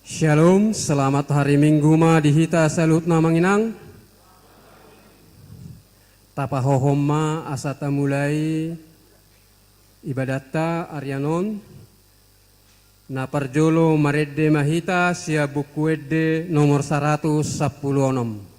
Shalom, selamat hari Minggu ma dihita salut na manginang. Tapahohom ma asata mulai ibadata Aryanon. Na parjolo maredde mahita sia bukuedde nomor 116.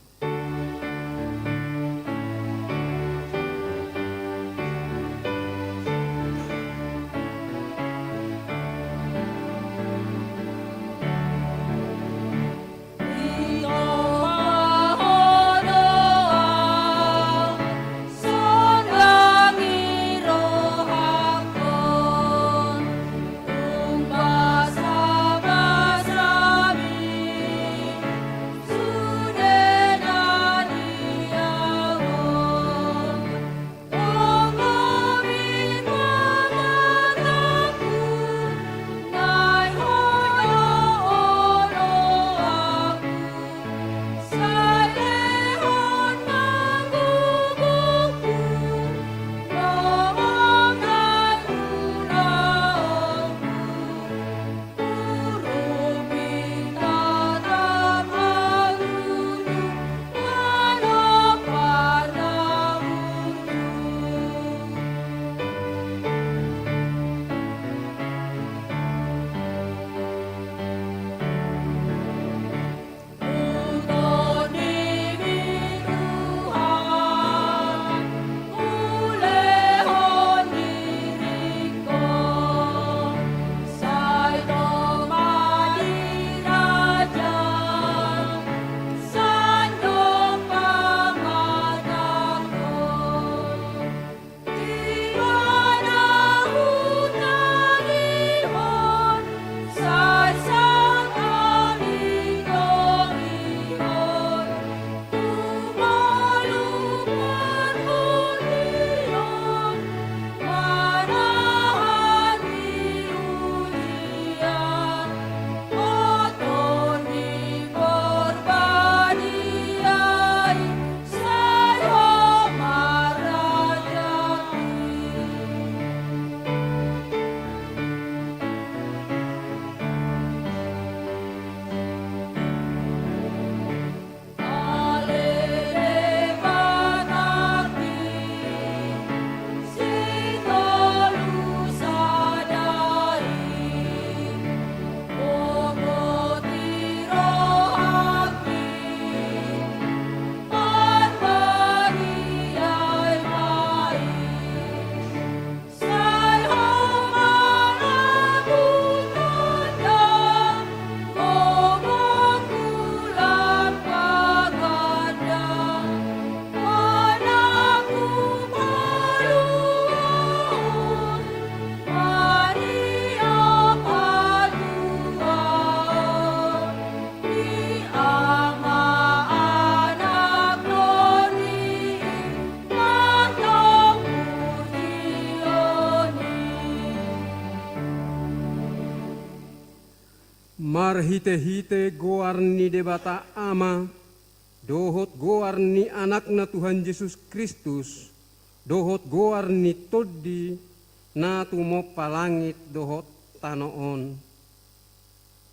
Marhite-hite goarni debata ama, dohot goarni anakna Tuhan Yesus Kristus, dohot goarni toddi, na tumo palangit dohot tanoon.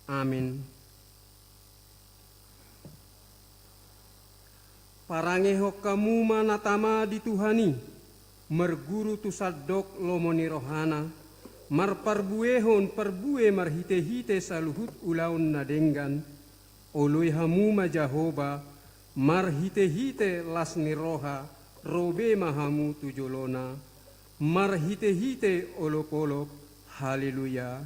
Amin. Parangeho kamu manatama di Tuhani, merguru tu sadok lomoni rohana, marparbuehon parbue marhite-hite saluhut ulaun nadenggan, oloi hamu majahoba, marhite-hite lasni roha, robe mahamu tujolona, marhite-hite olok-olok, haleluya.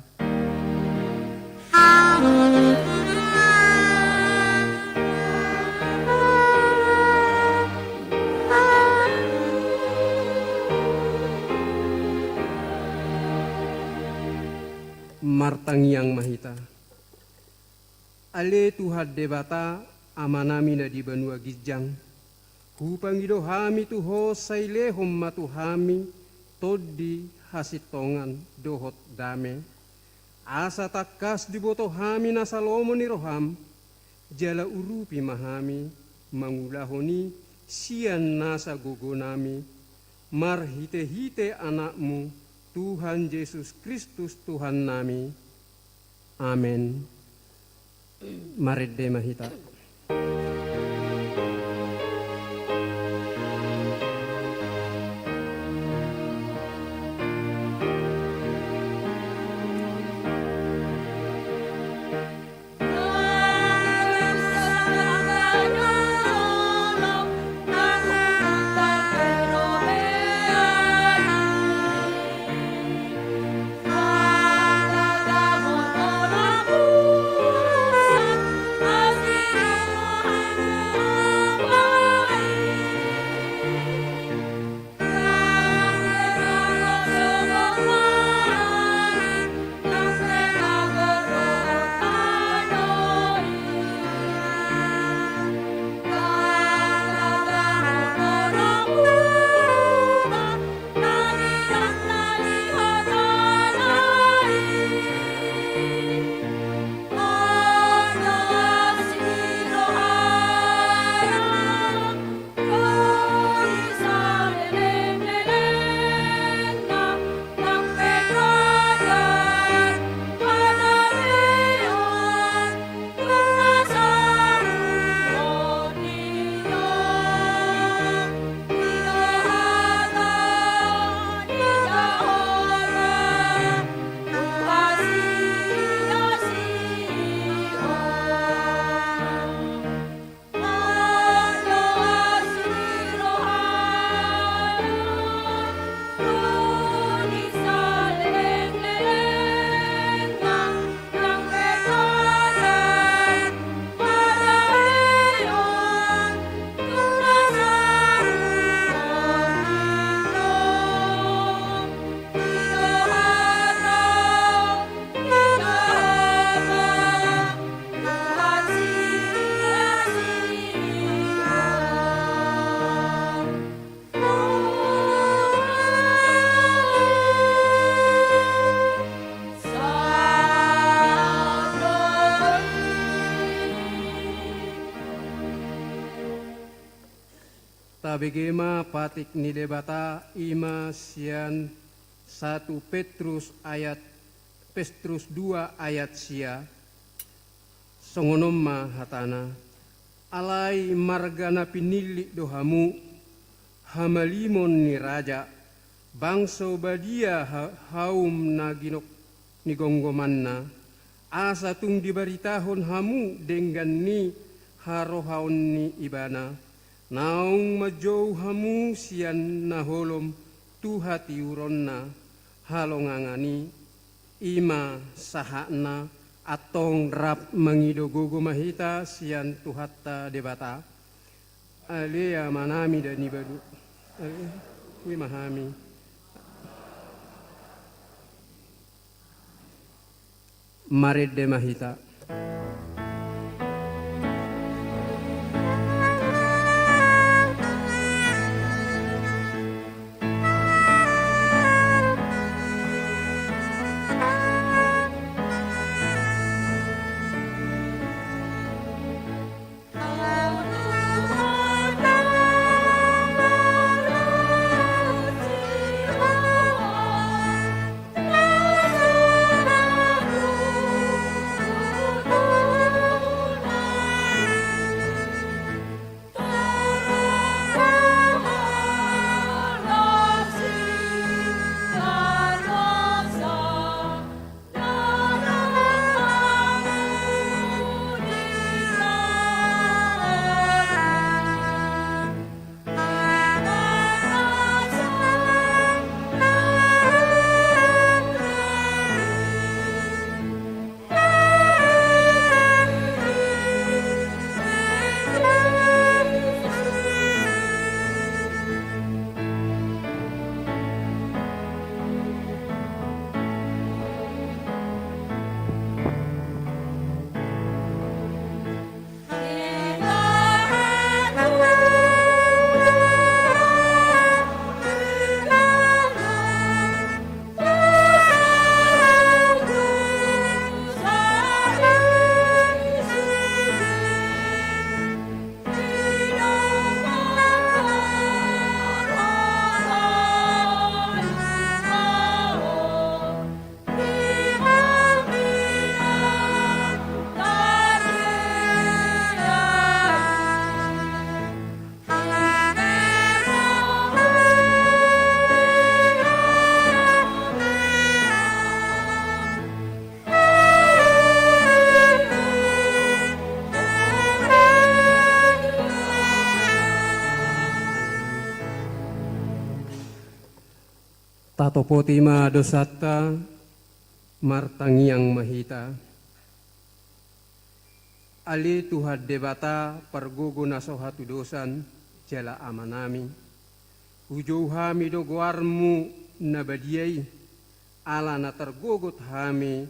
Martangiang mahita. Ale Tuhan debata amanami na di banua gijang. Hupangido hami tuho sailehom matuhami toddi hasitongan dohot dame. Asa takas diboto hami nasalomo ni roham. Jala urupi mahami mangulahoni sian nasa gogonami. Marhite-hite anakmu Tuhan Yesus Kristus Tuhan nami. Amin. Maridde Mahita. Tabegema patik nidebata ima sian 1 Petrus 2 ayat sia songonomma hatana alai margana pinili dohamu hamalimon ni raja bangso badia haum naginok nigonggomanna asa tung dibaritahon hamu dengan ni harohaon ni ibana naung majou hamu sian naholom tuhati uronna halongangani ima sahakna atong rap mangidogogo mahita sian tuhatta debata alea manami dan ibadu wi mahami Maridde Mahita. Oh Tatopotima dosata martangiang mahita. Ali Tuhan debata pergogo nasohatu dosan jala amanami. Hujau hami dogoarmu nabadiai ala na tergogot hami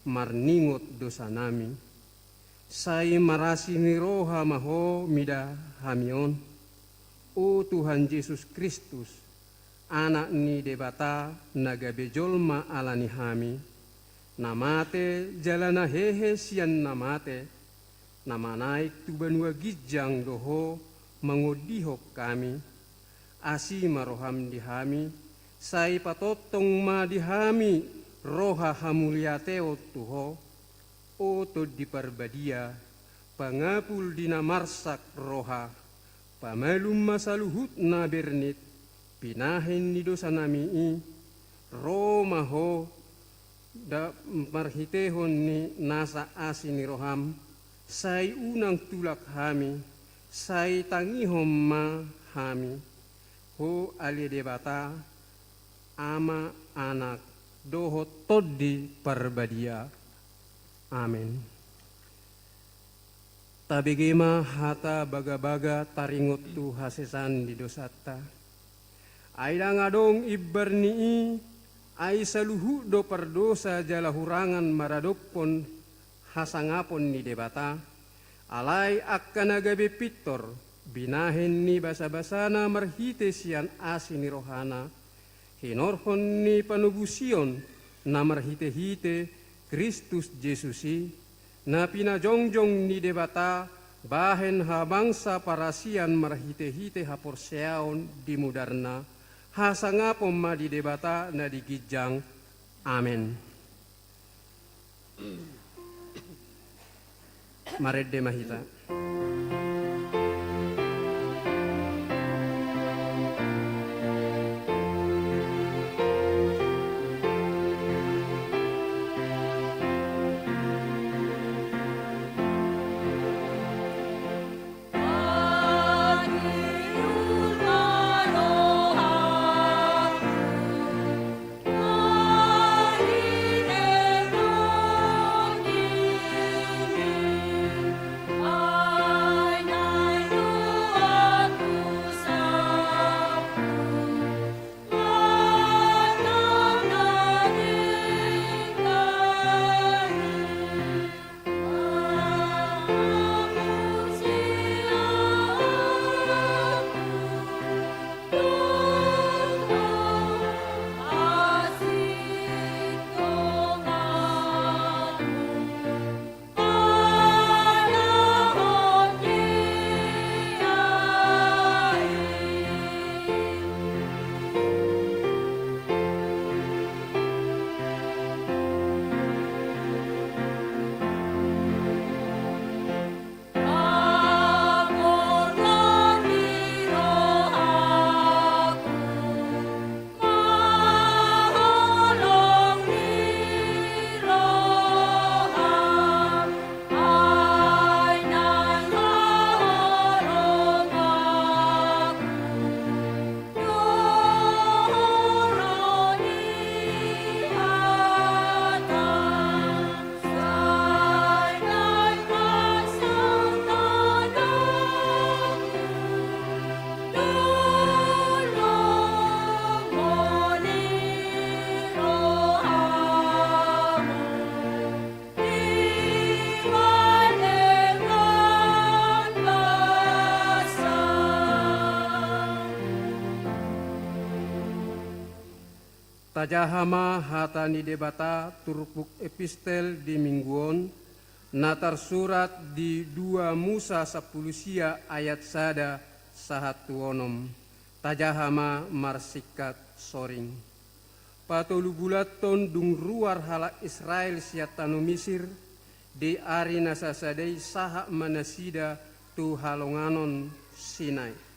marningot dosa nami. Sai marasi niroha maho mida hamion. O Tuhan Yesus Kristus, anak ni debata nagabejolma alani hami. Namate jalana hehe sian namate. Nama naik tu banua gijang doho mangodihok kami. Asi maroham dihami. Sai patotong ma dihami roha hamuliateo tuho. O to diparbadia pangapul dinamarsak roha. Pamalum masaluhut na bernit. Pinahin ni dosa nami Roma ho da marhitehon ni nasa asini roham. Sai unang tulak hami. Sai tangihom ma hami. Ho ali debata ama anak doho toddi parbadia. Amin. Tabigema hata baga-baga taringot tu hasesan di dosata. Aida ngadong ibarnii ai saluhu do perdosa jala hurangan maradopon hasangapon ni debata. Alai akan agabe pitor binahen ni basa-basana marhite sian asini rohana. Hinorhon ni panubusion na marhite-hite Kristus Yesusi na pinajongjong ni debata bahen habangsa parasian marhite-hite haporseaon di mudarna hasangapom ma di debata na digijang. Amen. Maredde mahita. Tajahama hatani debata turpuk epistel di mingguon natar surat di 2 Musa 10 ayat sada sahatuonom. Tajahama marsikat soring. Patolu bulaton dung ruar halak Israel siatanu Misir di ari nasasadei saha manasida tu halonganon Sinai.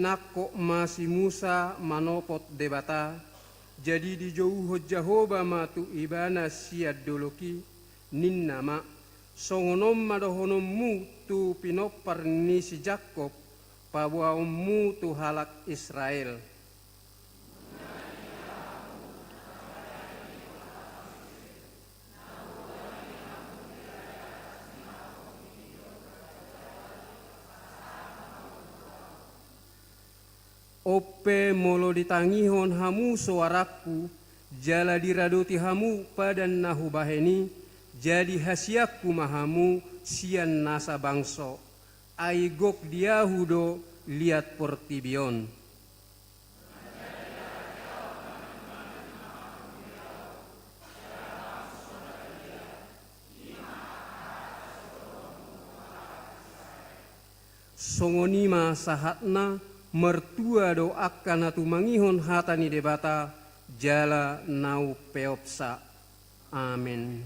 nakko masi Musa manopot debata, jadi dijauh Jehovah matu ibana siad doloki, ninnama, songonom madohonommu tu pinopar ni si Jakob, pabuaummu tu halak Israel. Ope molo ditangihon hamu suaraku, jala diradoti hamu padan nahu baheni, jadi hasiakku mahamu sian nasa bangso, aigok diahudo liat portibion. Songonima sahatna, mertua do akan atu mangihon hatani debata jala nau peopsa. Amin.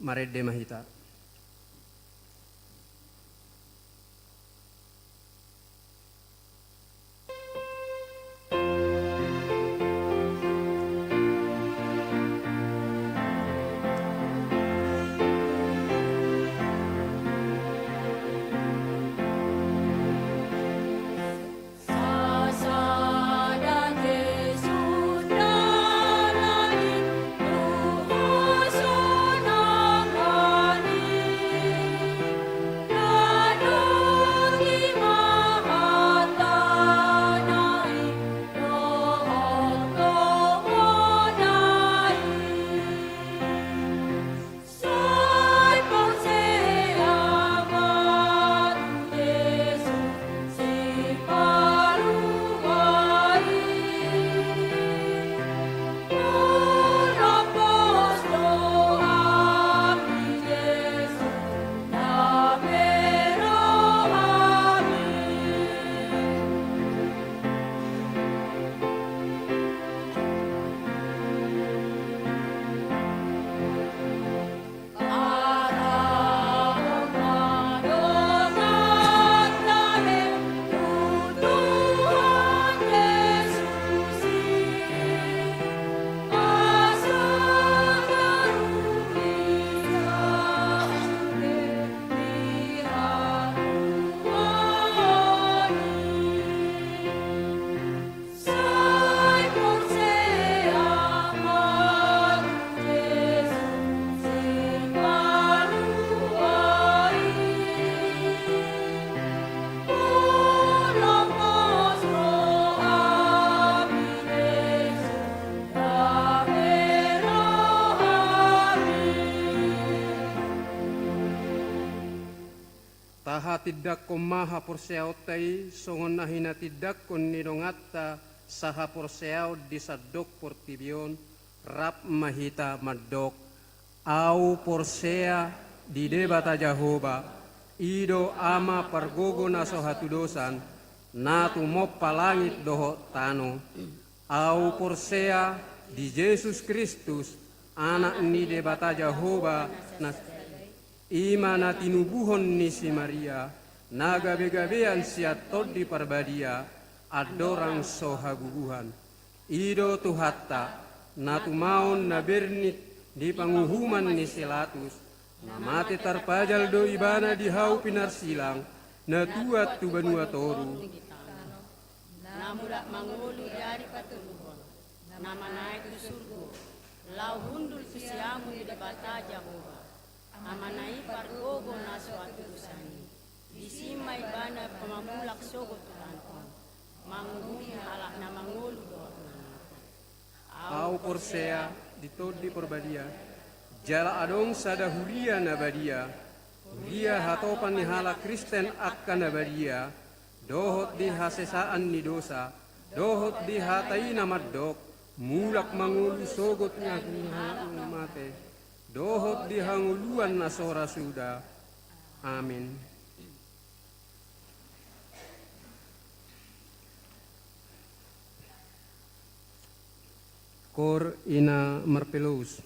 Marede mahita. Taha tidak maha porseao tai songon nahina tidak kon nidongatta saha porseao disadok portibion rap mahita madok au porsea di debata Jehovah ido ama pargogo na sohatu dosan natu moppa langit doho tano au porsea di Yesus Kristus anak ni debata Jehovah na ima na tinubuhon ni si Maria, nagabe-gabean siat tod di parbadia, adorang sohaguguhan. Ido tuhatta, na tumaon na bernit di panguhuman ni silatus, na mati tarpajal do ibana di hau pinarsilang, na tuat tu banua toru. Namudak mangulu dari paturuhon, nama naik ke surga, lau hundul siamu di debata Jehovah. Amanai pargogo na suatu dosani disimai bana pamamulak sogo tulanko manguhumi halak na mangulu doa au porsea ditod di porbadia jala adong sada huria na badia huria hatopan ni halak Kristen akan na badia dohot di hasesaan ni dosa dohot di hatai na maddok mulak mangulu sogot nga mate dohot di hanguluan na sora suda. Amin. Kor ina marpelous.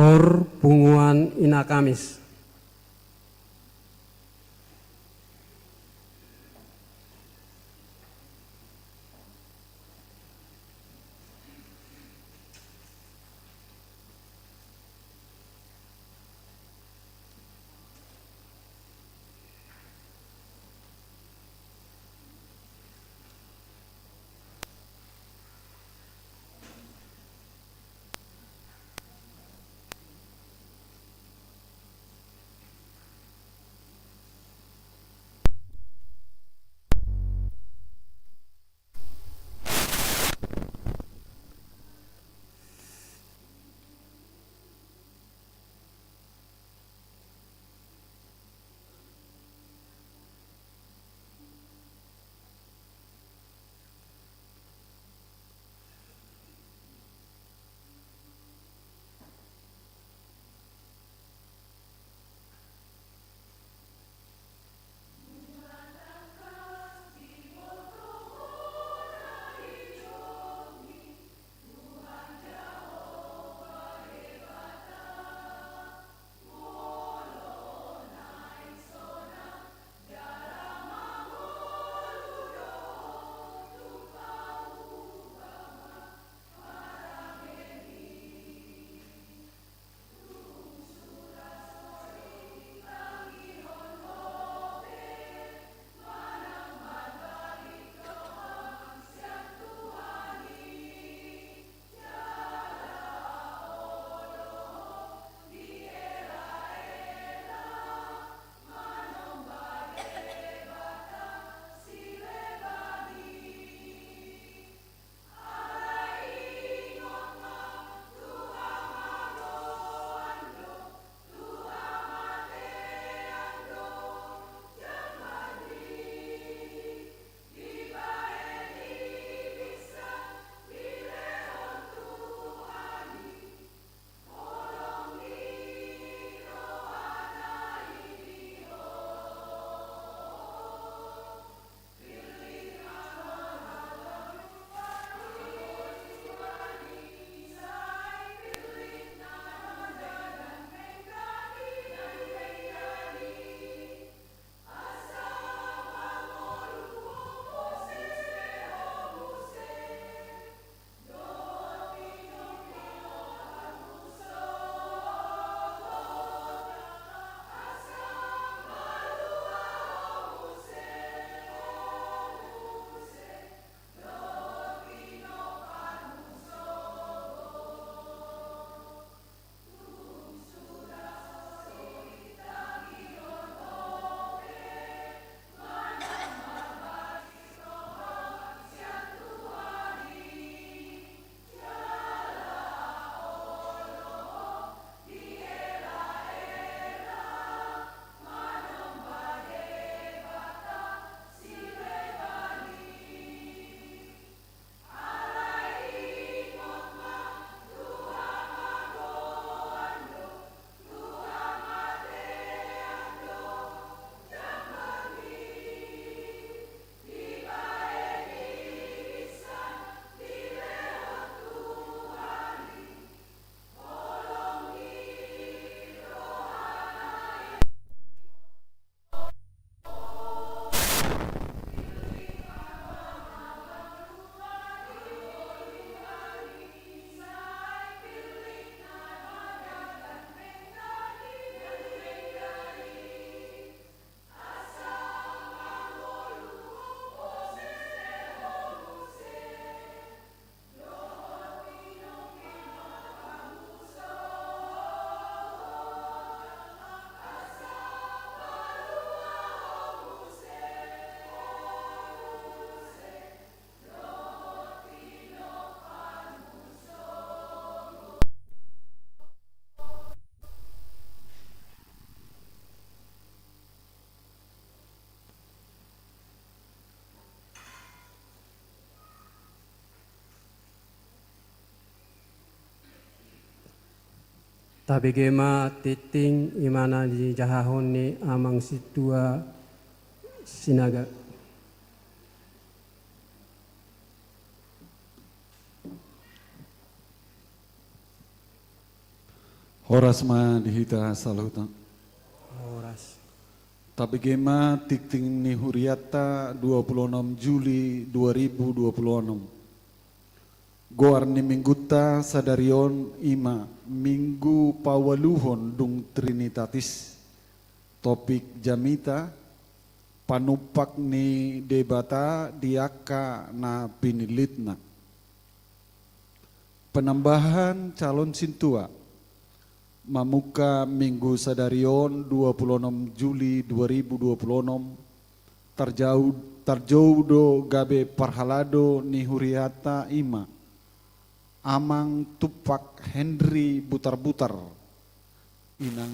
Kor Punguan Ina Kamis. Tabegema titing imana di jahahon ni amang situa sinaga. Horas ma dihita salutan. Oras. Tapi gema tikting ni Huriata 26 Juli 2026. Goar ni mingguta sadarion ima minggu pawaluhon dung Trinitatis. Topik jamita panupak ni debata diaka na pinilitna. Penambahan calon sintua Mamuka Minggu Sadarion 26 Juli 2026 terjauh do gabe parhalado ni Huriata ima Amang Tupak Henry Butar-Butar inang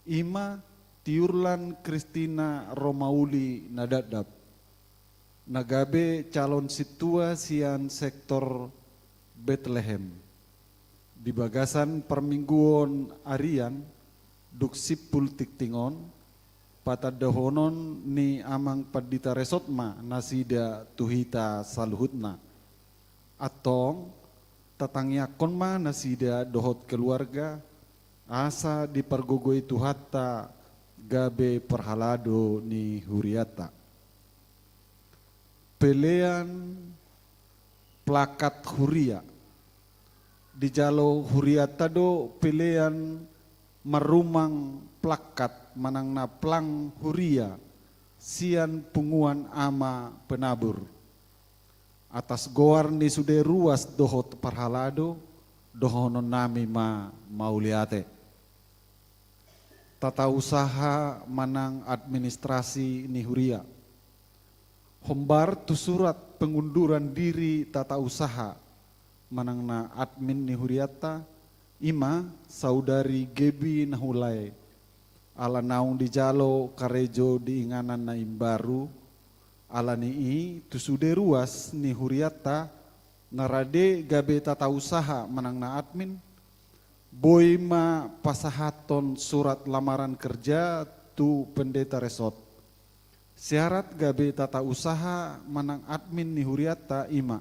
ima Tiurlan Kristina Romauli Nadadap nagabe calon situa sian sektor Bethlehem di bagasan permingguon arian duk sipul tiktingon patadahonon ni amang padita resotma nasida tuhita saluhutna atong tatangyakon ma nasida dohot keluarga asa dipergogoi tuhata gabe perhalado ni Huriata pelean plakat Huria di jalo Huriata do pilihan marumang plakat manang na plang Huria sian punguan ama penabur atas goar ni sude ruas dohot parhalado dohonon nami ma mauliate tata usaha manang administrasi ni Huria hombar tu surat pengunduran diri tata usaha manang na admin ni Huriata ima saudari Gebi Nahulai ala naung di jalo karejo di inganan na imbaru ala ni tusude ruas ni Huriata narade gabe tata usaha manang na admin boy ma pasahaton surat lamaran kerja tu pendeta resort syarat gabe tata usaha manang admin ni Huriata ima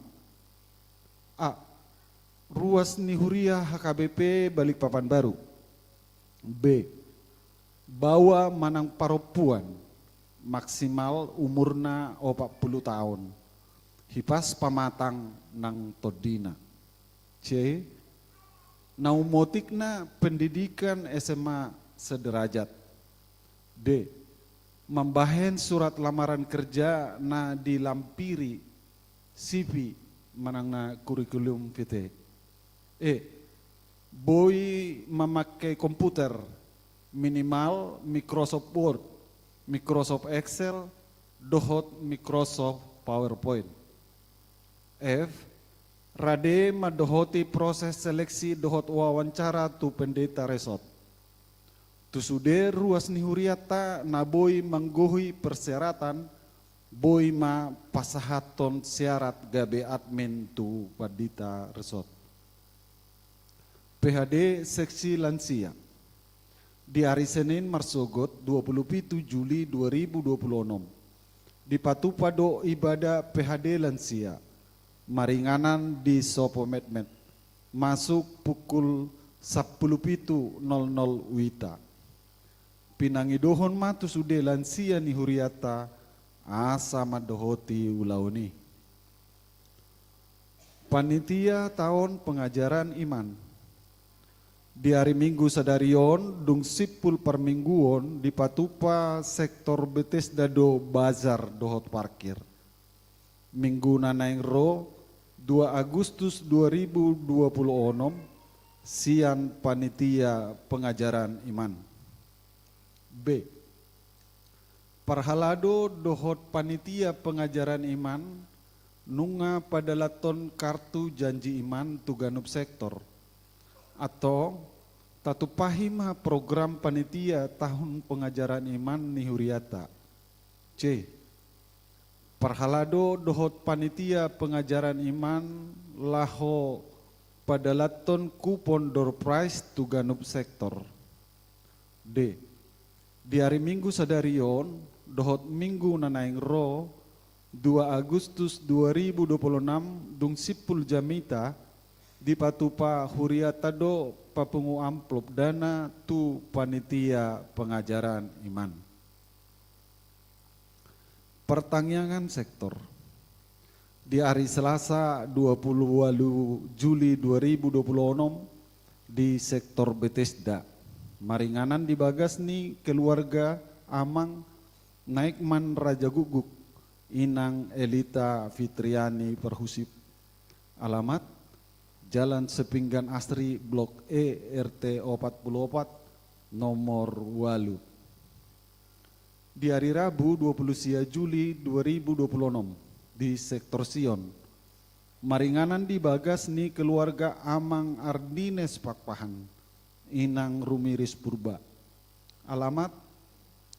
a ruas ni Huria HKBP Balikpapan Baru. B. Bawa manang paropuan maksimal umurna 40 tahun. Hipas pamatang nang todina. C. Naumotikna pendidikan SMA sederajat. D. Membahen surat lamaran kerja na dilampiri CV manang na kurikulum vitae. Boy memakai komputer minimal Microsoft Word, Microsoft Excel, dohot Microsoft PowerPoint. F. Rade madohoti proses seleksi dohot wawancara tu pendeta resort. Tu sude ruas ni Huriata na boy manggohi persyaratan boy ma pasahaton syarat gabe admin tu pendeta resort. PHD Seksi Lansia di hari Senin Marsogot 27 Juli 2026 di Patupado ibadah PHD Lansia maringanan di Sopometmet masuk pukul 10.00 wita pinangidohon matu sude lansia ni Huriata asa madohoti ulauni panitia tahun pengajaran iman di hari Minggu Sadarion dung sipul permingguon di Patupa sektor Bethesda do bazar dohot parkir. Minggu nanaing ro 2 Agustus 2026 sian panitia pengajaran iman. B. Parhalado dohot panitia pengajaran iman nunga pada laton kartu janji iman tuganup sektor atau tatu pahima program panitia tahun pengajaran iman ni Huriata. C. Parhalado dohot panitia pengajaran iman laho pada laton kupon door prize tuganup sektor. D. Di hari Minggu Sadarion dohot minggu nanaing ro 2 Agustus 2026 dung sipul jamita di patupa huriata do papungu amplop dana tu panitia pengajaran iman. Pertanyaan sektor. Di hari Selasa 28 Juli 2026 di sektor Bethesda, maringanan di bagas ni keluarga Amang Naikman Raja Guguk Inang Elita Fitriani Perhusip. Alamat Jalan Sepinggan Asri Blok E RT 44 nomor 8. Di hari Rabu 20 Juli 2026 di sektor Sion, maringanan di bagas ni keluarga Amang Ardines Pakpahan Inang Rumiris Purba. Alamat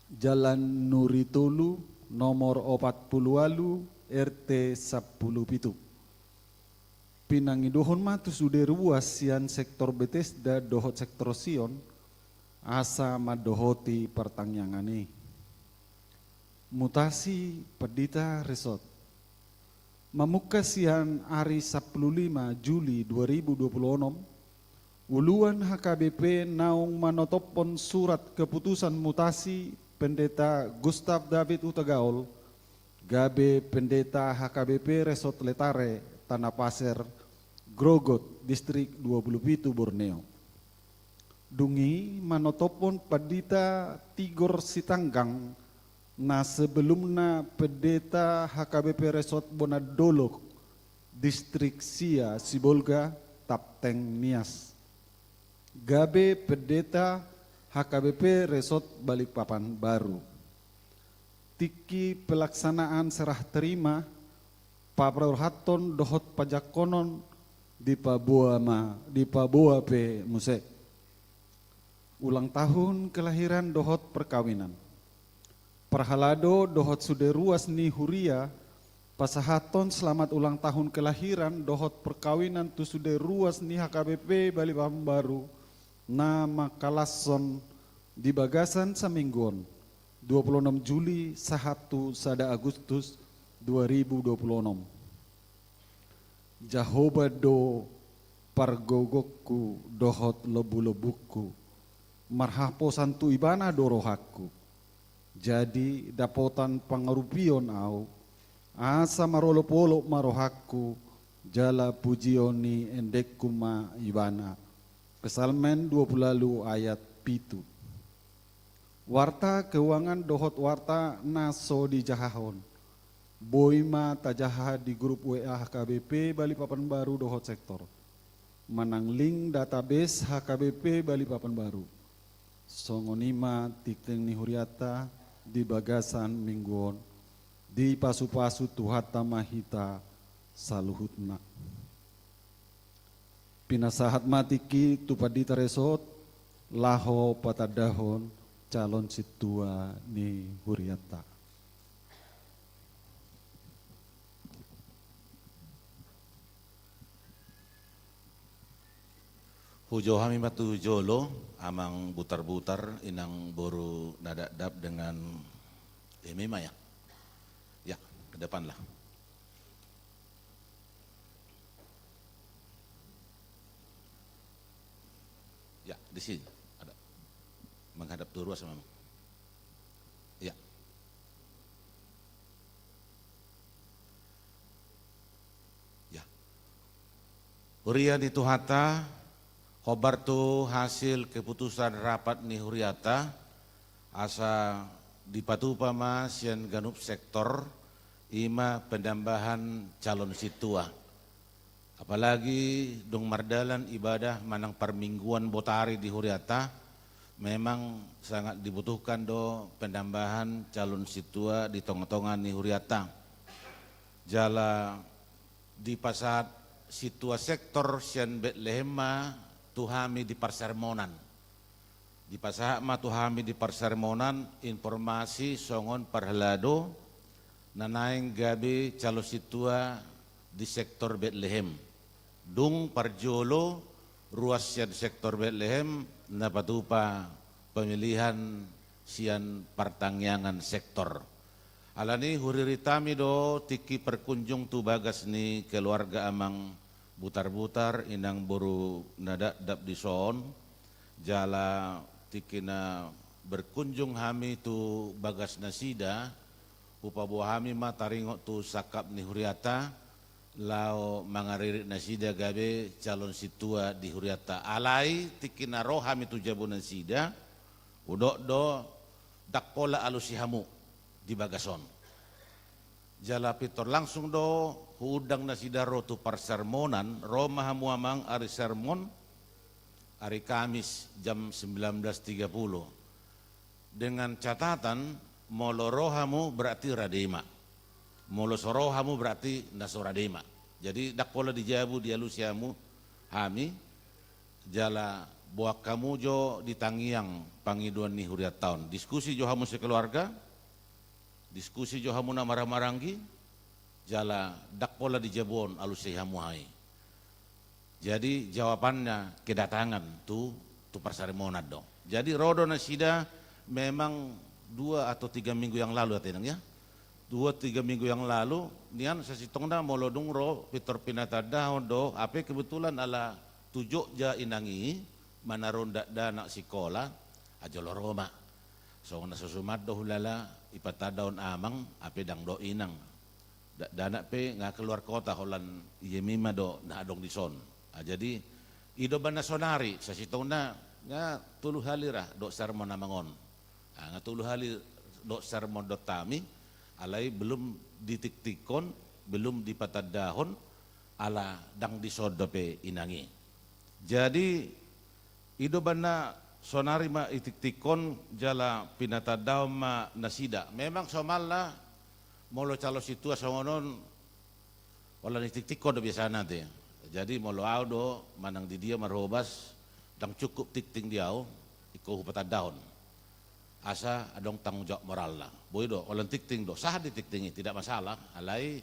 Jalan Nuritulu nomor 48 RT 10 Pinangidohon matu sudah ruas sian sektor Bethesda dohot sektor Sion asa madohoti pertanyangani. Mutasi Pedita Resort Mamuka sian hari 15 Juli 2026 uluan HKBP naung manotopon surat keputusan mutasi Pendeta Gustav David Utagaol Gabe Pendeta HKBP Resort Letare Tanah Pasir Grogot Distrik 27 Borneo. Dungi manotopon Pendeta Tigor Sitanggang na sebelumna Pendeta HKBP Resort Bonadolok Distrik Sia Sibolga Tapteng Nias. Gabe Pendeta HKBP Resort Balikpapan Baru. Tiki pelaksanaan serah terima Paprorhaton dohot pajak konon di Paboa P Muse. Ulang tahun kelahiran dohot perkawinan. Perhalado dohot sude ruas ni huria pasahaton selamat ulang tahun kelahiran dohot perkawinan tu sude ruas ni HKBP Balikpapan Baru nama Kalason di Bagasan Saminggon 26 Juli 1 Agustus 2026. Jahoba do pargogokku dohot lebu-lebukku marhapo santu ibana dorohaku. Jadi dapotan pangarupion au asa marolo-polo marohaku jala pujioni endekuma ibana. Kesalmen 20 ayat pitu. Warta keuangan dohot warta naso di jahahon. Boima tajaha di grup WA HKBP Balikpapan Baru dohot sektor. Manang link database HKBP Balikpapan Baru. Songonima tikteng ni huriata di Bagasan Mingguon di pasu-pasu tuhata mahita saluhutna. Pinasahat matiki tupadita resot laho patadahon calon situa ni huriata. Hujo hami matu jolo amang butar-butar inang boru nadadap dengan Mima ya. Ya, ke depan lah. Ya, di sini ada. Menghadap turuas memang. Ya. Ya. Hurian itu hata khobar tu hasil keputusan rapat ni huriata asa dipatupama sian ganup sektor ima pendambahan calon situa. Apalagi dong mardalan ibadah manang permingguan botari di huriata memang sangat dibutuhkan do pendambahan calon situa di tong-tongan ni huriata. Jala di pasat situa sektor sian Betlehema tuhami di Parsermonan. Di pasahak tuhami di Parsermonan informasi songon parhelado nanaing gabi calo situa di sektor Bethlehem. Dung parjolo ruas sian sektor Bethlehem napatupa pemilihan sian partangyangan sektor. Alani huriritami do tiki perkunjung tu bagas ni keluarga amang butar-butar inang boru nada dap dison jala tikina berkunjung hami tu bagas nasida upa buah hami ma taringo tu sakap ni huriata lao mangaririt nasida gabe calon situa di huriata alai tikina roh hami tu jabunan sida udok do dakpola alusihamu di bagason jala pitor langsung do hudang nasida ro tu parsermonan ro mahamu amang ari sermon hari Kamis jam 19.30 dengan catatan molo rohamu berarti radema, molo sorohamu berarti nasoradema. Jadi dak pola dijabu di alusiamu hami jala buak kamu jo ditangiang pangiduan ni huriat tahun. Diskusi jo hamu sekeluarga, diskusi jo hamu na marah-maranggi jala dak pola dijabuon alusiamu hai. Jadi jawabannya kedatangan tu parsaremonat dong. Jadi rodo nasida memang 2 atau 3 minggu yang lalu atinang ya. 2-3 minggu yang lalu nian sasitongna molodung ro Peter Pinata dahon do ape kebetulan ala tujuk ja inangi manaronda dana sekolah ajolo Roma. So na susumad do hulala ipata daun amang ape dang do inang. Dana pe nga keluar kota holan Yemima do na adong dison. Jadi ido bana sonari sasitongna nga 3 halirah do sermon namangon. Nga 3 hali do sermon do tami alai belum ditiktikon belum dipatadahon ala dang disodope inangi. Jadi ido bana sonari ma itiktikon jala pinatadaw ma nasida. Memang somalna molo calo situa songonon wala nitiktikon do biasa nanti. Jadi molo audo manang di dia marhobas dang cukup tikting diau iko hupatadahon. Asa adong tanggung jawab moral lah. Boy do, orang tikting do, sah ditiktingi tidak masalah. Alai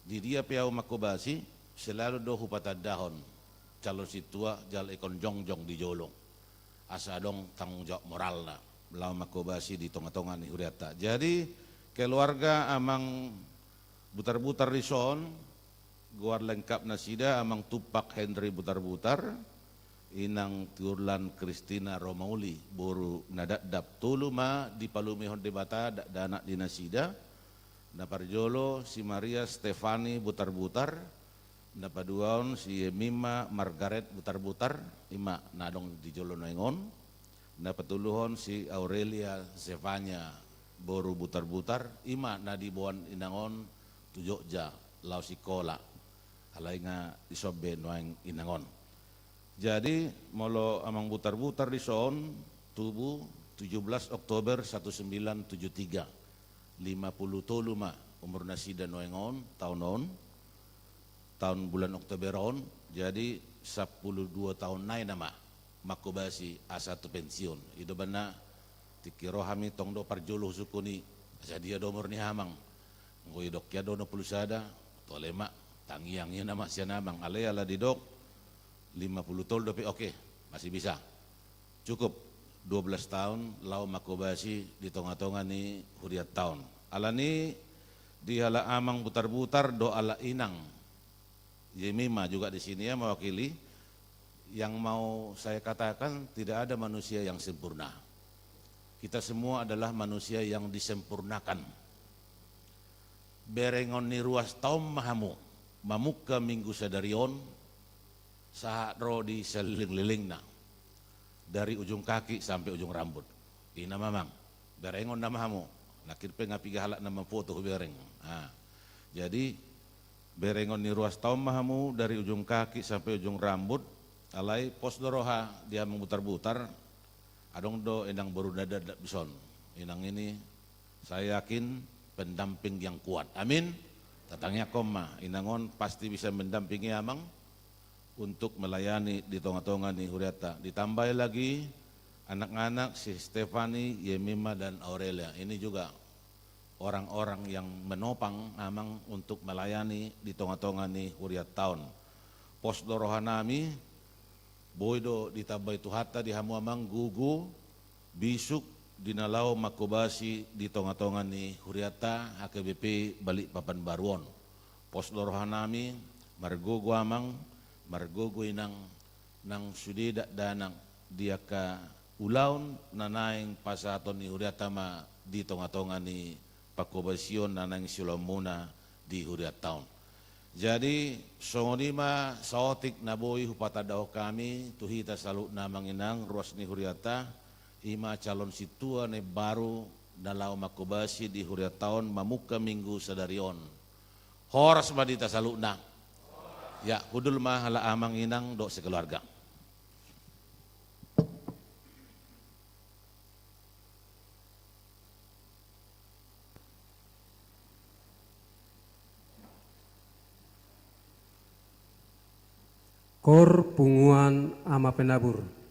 di dia piau makobasi selalu do hupatadahon calon situa jal ikon jongjong di jolong. Asa adong tanggung jawab moral lah. Lau makobasi di tonga-tonga ni huriata. Jadi keluarga amang butar-butar rison, guar lengkap nasida amang Tupak Henry butar-butar. Inang Turlan Kristina Romauli boru nadadap tuluma di palumihon debata dana dinasida na parjolo si Maria Stefani butar-butar na paduaon si Yemima Margaret butar-butar ima nadong di jolo noengon na patuluhon si Aurelia Zevanya boru butar-butar ima na dibuan inangon tu Jogja lau sikola alai nga isobe noeng inangon. Jadi molo amang butar-butar di son tubuh 17 Oktober 1973 50 toluma umur nasida noengon tahun bulan Oktoberon jadi 12 tahun nai nama makobasi asa tu pensiun itu bana tikiro hami tong do parjolo sukuni asa dia do umur ni hamang ngoi dok ya do no pulusada tolema tangiang ya nama sia namang ale ala di dok 50 tahun dope oke, masih bisa. Cukup 12 tahun lau makobasi di tonga-tonga ni huriat tahun. Alani di hala amang butar-butar do ala inang. Yemima juga di sini ya mewakili. Yang mau saya katakan tidak ada manusia yang sempurna. Kita semua adalah manusia yang disempurnakan. Berengon ni ruas taum mahamu, mamuka minggu sadarion, saat ro di seliling-liling na dari ujung kaki sampai ujung rambut. Ina mamang berengon namamu nakir pe ngapi halak nama foto bereng. Jadi berengon ni ruas taum mahamu dari ujung kaki sampai ujung rambut alai pos doroha dia memutar-butar adong do endang baru dada bison. Inang ini saya yakin pendamping yang kuat. Amin. Tatangnya koma inangon pasti bisa mendampingi amang untuk melayani di tonga-tonga ni huriata. Ditambah lagi anak-anak si Stefani, Yemima dan Aurelia. Ini juga orang-orang yang menopang amang untuk melayani di tonga-tonga ni huriat tahun. Pos dorohanami, boydo ditambah itu hatta di hamu amang gugu, bisuk dinalau makobasi di tonga-tonga ni huriata HKBP balik papan baruon. Pos dorohanami, margogo amang margogoy ng sudida danang dia ka ulawn nanaing pasaton ni Huriatama dito nga tonga ni pakubasyon nanang silamuna di Huriat Town. Jadi songonima saotik na boy hupatadaw kami tuhita salu na manginang ruas ni Huriata ima calon situa ne baru dalau makubasi di Huriat Town mamuka minggu sadarion. Horas badita salu na. Ya, kudul mah hala amang inang do sekeluarga. Kor punguan ama penabur.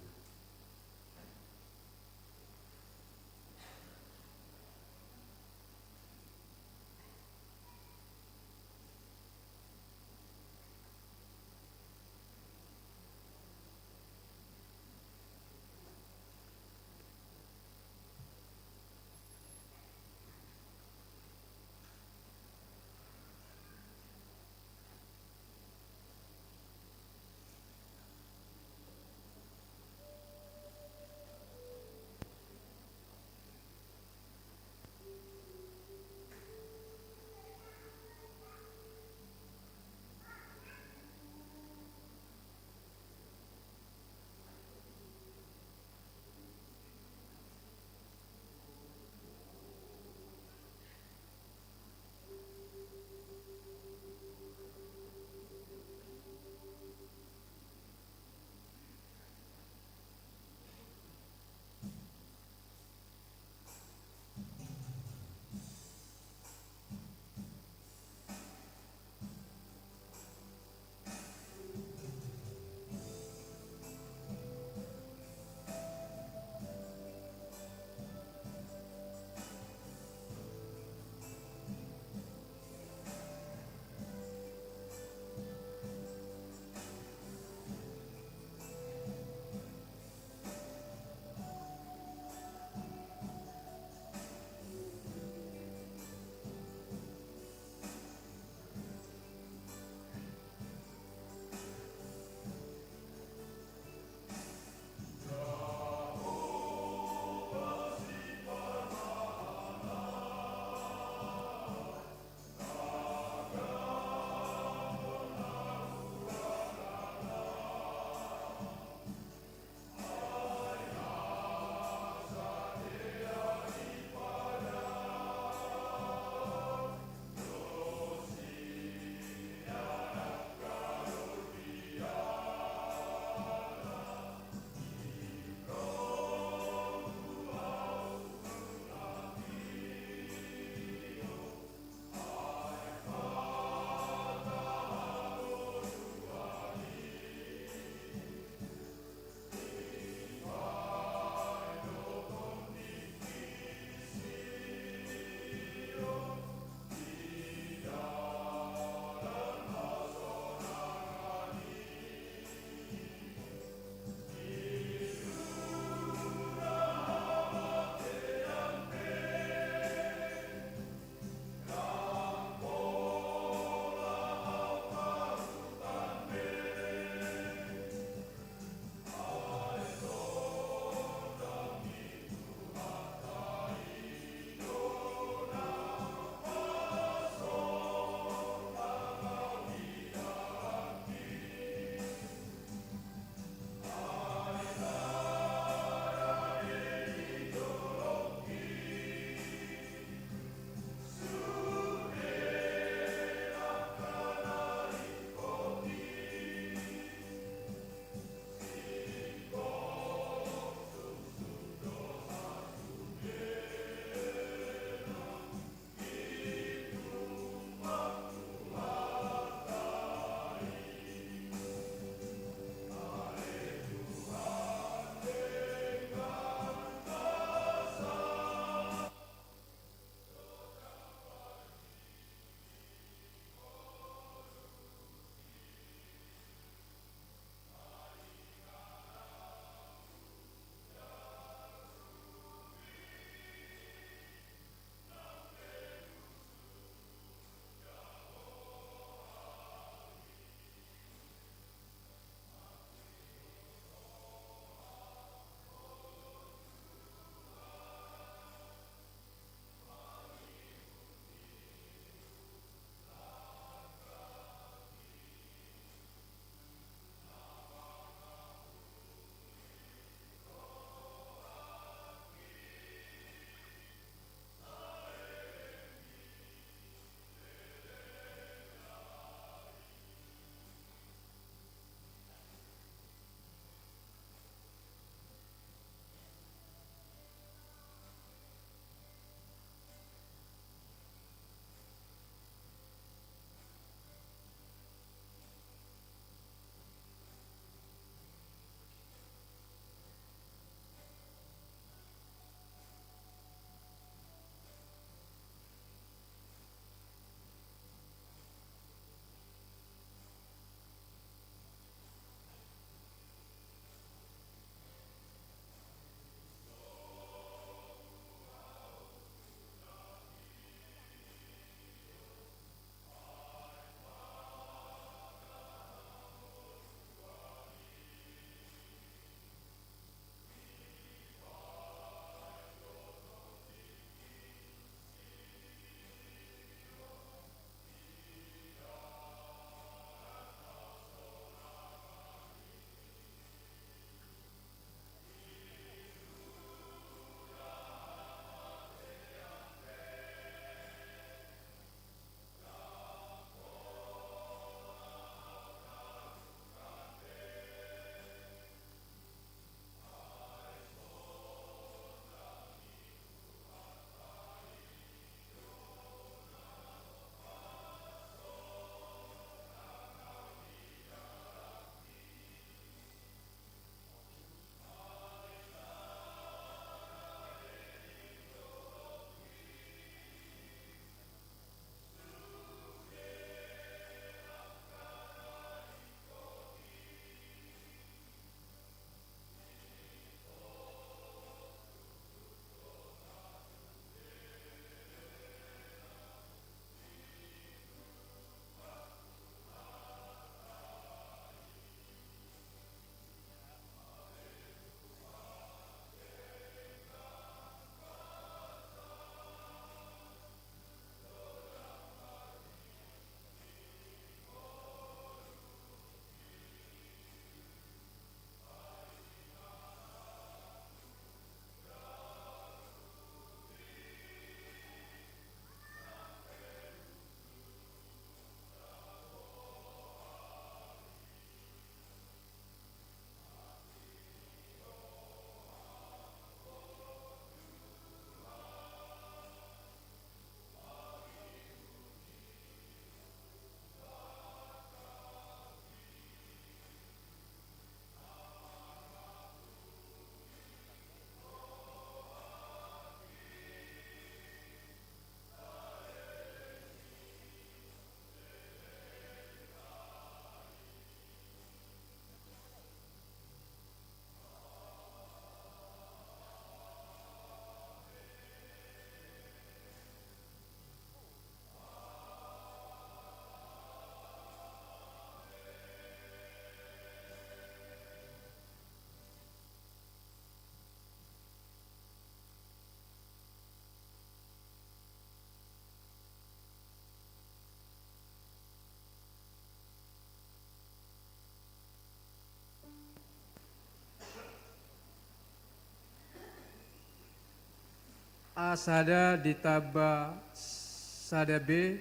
Asada ditaba sada B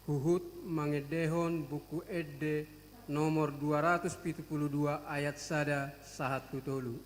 huhut mangedehon buku edde nomor 272 ayat sada sahatu tolu.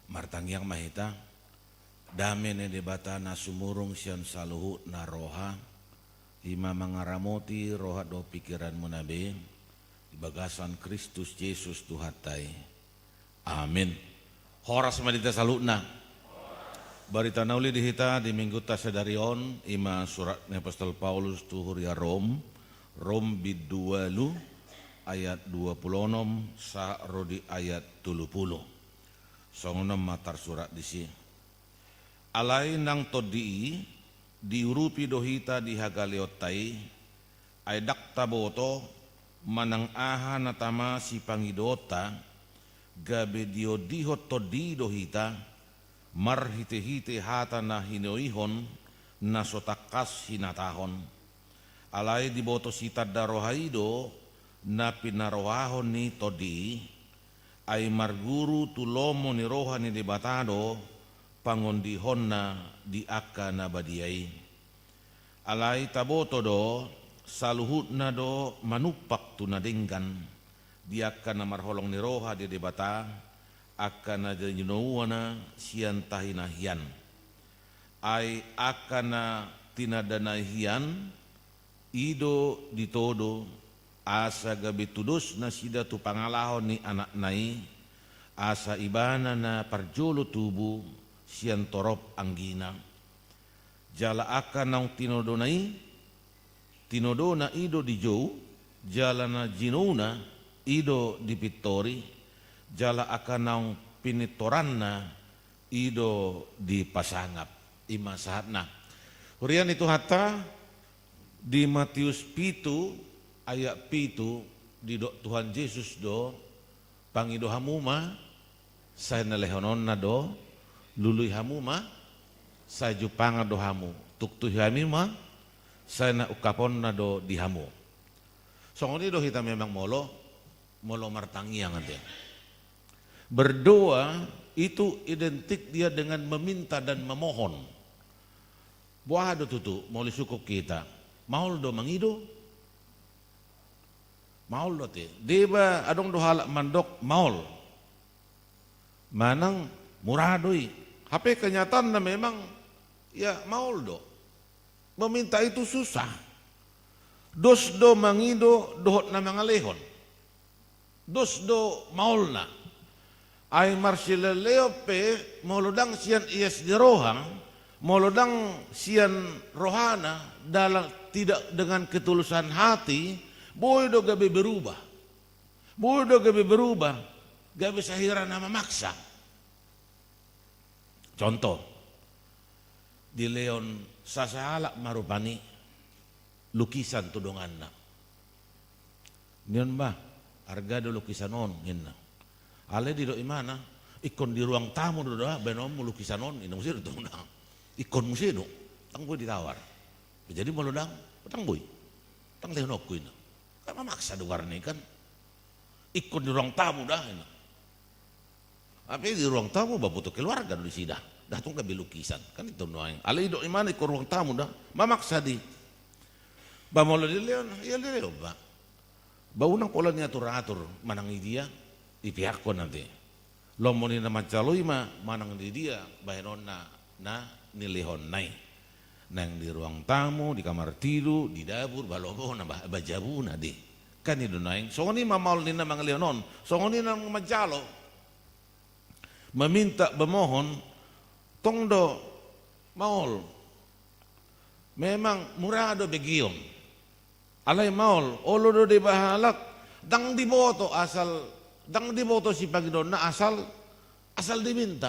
martangyang mahita dame ne debata na sumurong siyan saluhu na roha ima mangaramoti roha do pikiran mo nabe di bagasan Kristus Yesus Tuhatay. Amin. Horas madita saluna. Barita nauli dihita di minggu tasadarion ima surat ni Apostol Paulus tuhuria Rom bidualu ayat 26 sa rodi ayat 30. Songonom matar surat disi. Alai nang todii diurupi dohita di hagaliotai ay dakta boto manang aha natama si pangidota gabe dio dihot todi dohita marhite-hite hata na hinoihon na sotakas hinatahon. Alay di boto sitad darohaido na pinarohahon ni todi ay marguru tulomo ni roha ni debatado pangondihon na di aka na badiyay. Alay taboto do saluhut na do manupak tunadinggan di aka na marholong ni roha di debata akan na dinuwa na siyan tahinahian ay akan na tinadanahian ido ditodo asa gabi tudus na sida tu pangalahon ni anak nai asa ibana na parjolo tubu siyan torop anggina jala akan nang tinodo na ido di jou jala na jinuna ido di pitori jala akanang pinitoran na ido di pasangap ima sahatna. Hurian itu hatta di Matius pitu ayat pitu di do Tuhan Yesus do pangido hamuma saya nalehonon na do lului hamuma saya jupanga do hamu tuktu hamima saya na ukapon na do di hamu. Songoni do kita memang molo martangi yang ada. Berdoa itu identik dia dengan meminta dan memohon. Buah do tutu moli suku kita. Maul do mangido. Maul do te. Deba adong do halak mandok maul. Manang muradoi. Hape kenyataan na memang ya maul do. Meminta itu susah. Dos do mangido dohot na mangalehon. Dos do maul na. Ay marsileleo pe molodang siyan iyas di rohang, molodang siyan rohana dalam tidak dengan ketulusan hati, boy do gabe berubah. Boy do gabe berubah, gabe sahira nama maksa. Contoh, di Leon sasahalak marupani lukisan tudongan na. Niyon ba, harga do lukisan on, yun na. Ale di do imana ikon di ruang tamu do dah benom lukisan on inong sir do na ikon musido tang boy ditawar jadi molodang tang boy tang lehnok ko ina kan mamaksa do warni kan ikon di ruang tamu dah ina tapi di ruang tamu babuto keluarga do di sida datong ka lukisan kan itu noang ale do imana ikon ruang tamu dah mamaksa di ba molo di leon ya leo ba baunang pola ni atur manang dia di pihak ko nanti lomoni na macaloy manang di dia bahenon na nilihon nai nang di ruang tamu di kamar tidur di dapur balobo na bajabu na di kan itu naing songoni mamaul ni na mga leonon songoni na macalo meminta bemohon tongdo maul memang murado begiom alay maul olo do de bahalak dang diboto dang diboto si Panginoon na asal diminta,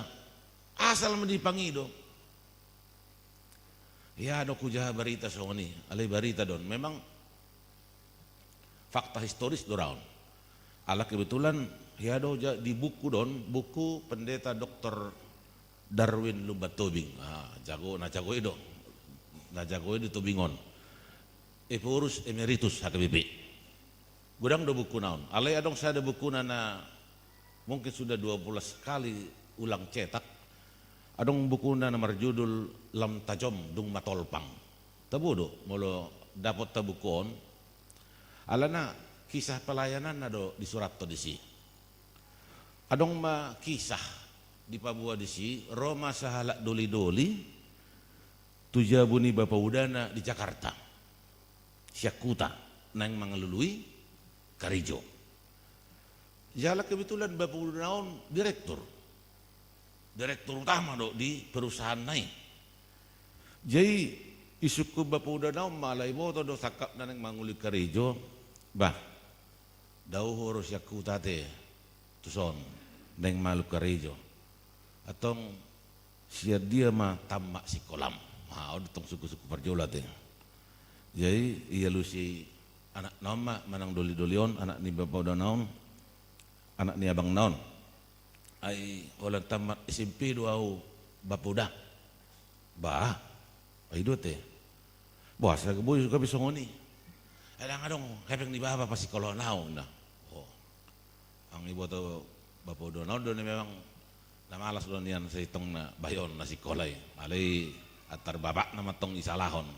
asal dipangido. Ya do kujaha barita songoni, alay barita don. Memang fakta historis doraon. Ala kebetulan ya do di buku don, buku pendeta Dr. Darwin Lumbat-Tobing. Jago itu. Na jago itu Tobingon. Epurus emeritus HKBP. Gudang do buku naon. Alay adong saya ada buku na mungkin sudah 12 kali ulang cetak. Adong buku na marjudul Lam Tajom Dung Matolpang. Tabudo molo dapat tabukon. Alana kisah pelayanan na do di surat to disi. Adong kisah di Papua disi Roma sahalak doli-doli tujabuni Bapak Udana di Jakarta Syakuta nang mengelului Karijo jala kebetulan Bapak Udana direktur utama do di perusahaan naik jadi isuku Bapak Udana malai boto do sakap nang manguli Karijo bah dau horus Syakuta te tuson nang malu Karijo atong sia dia mah tamak si kolam tong suku-suku parjola teh jadi iya lu si anak nama manang doli-dolion anak ni Bapak udah naon anak ni abang naon ai olah tamat SMP doau Bapak udah bah ai do teh bos ka boy ka bisa ngoni ada ngadong hepeng di baba pasti kalau naon dah ang ibu to Bapak udah naon do memang na malas doon yan sa itong na bayon na si Kolay. Malay atar babak na matong isalahon.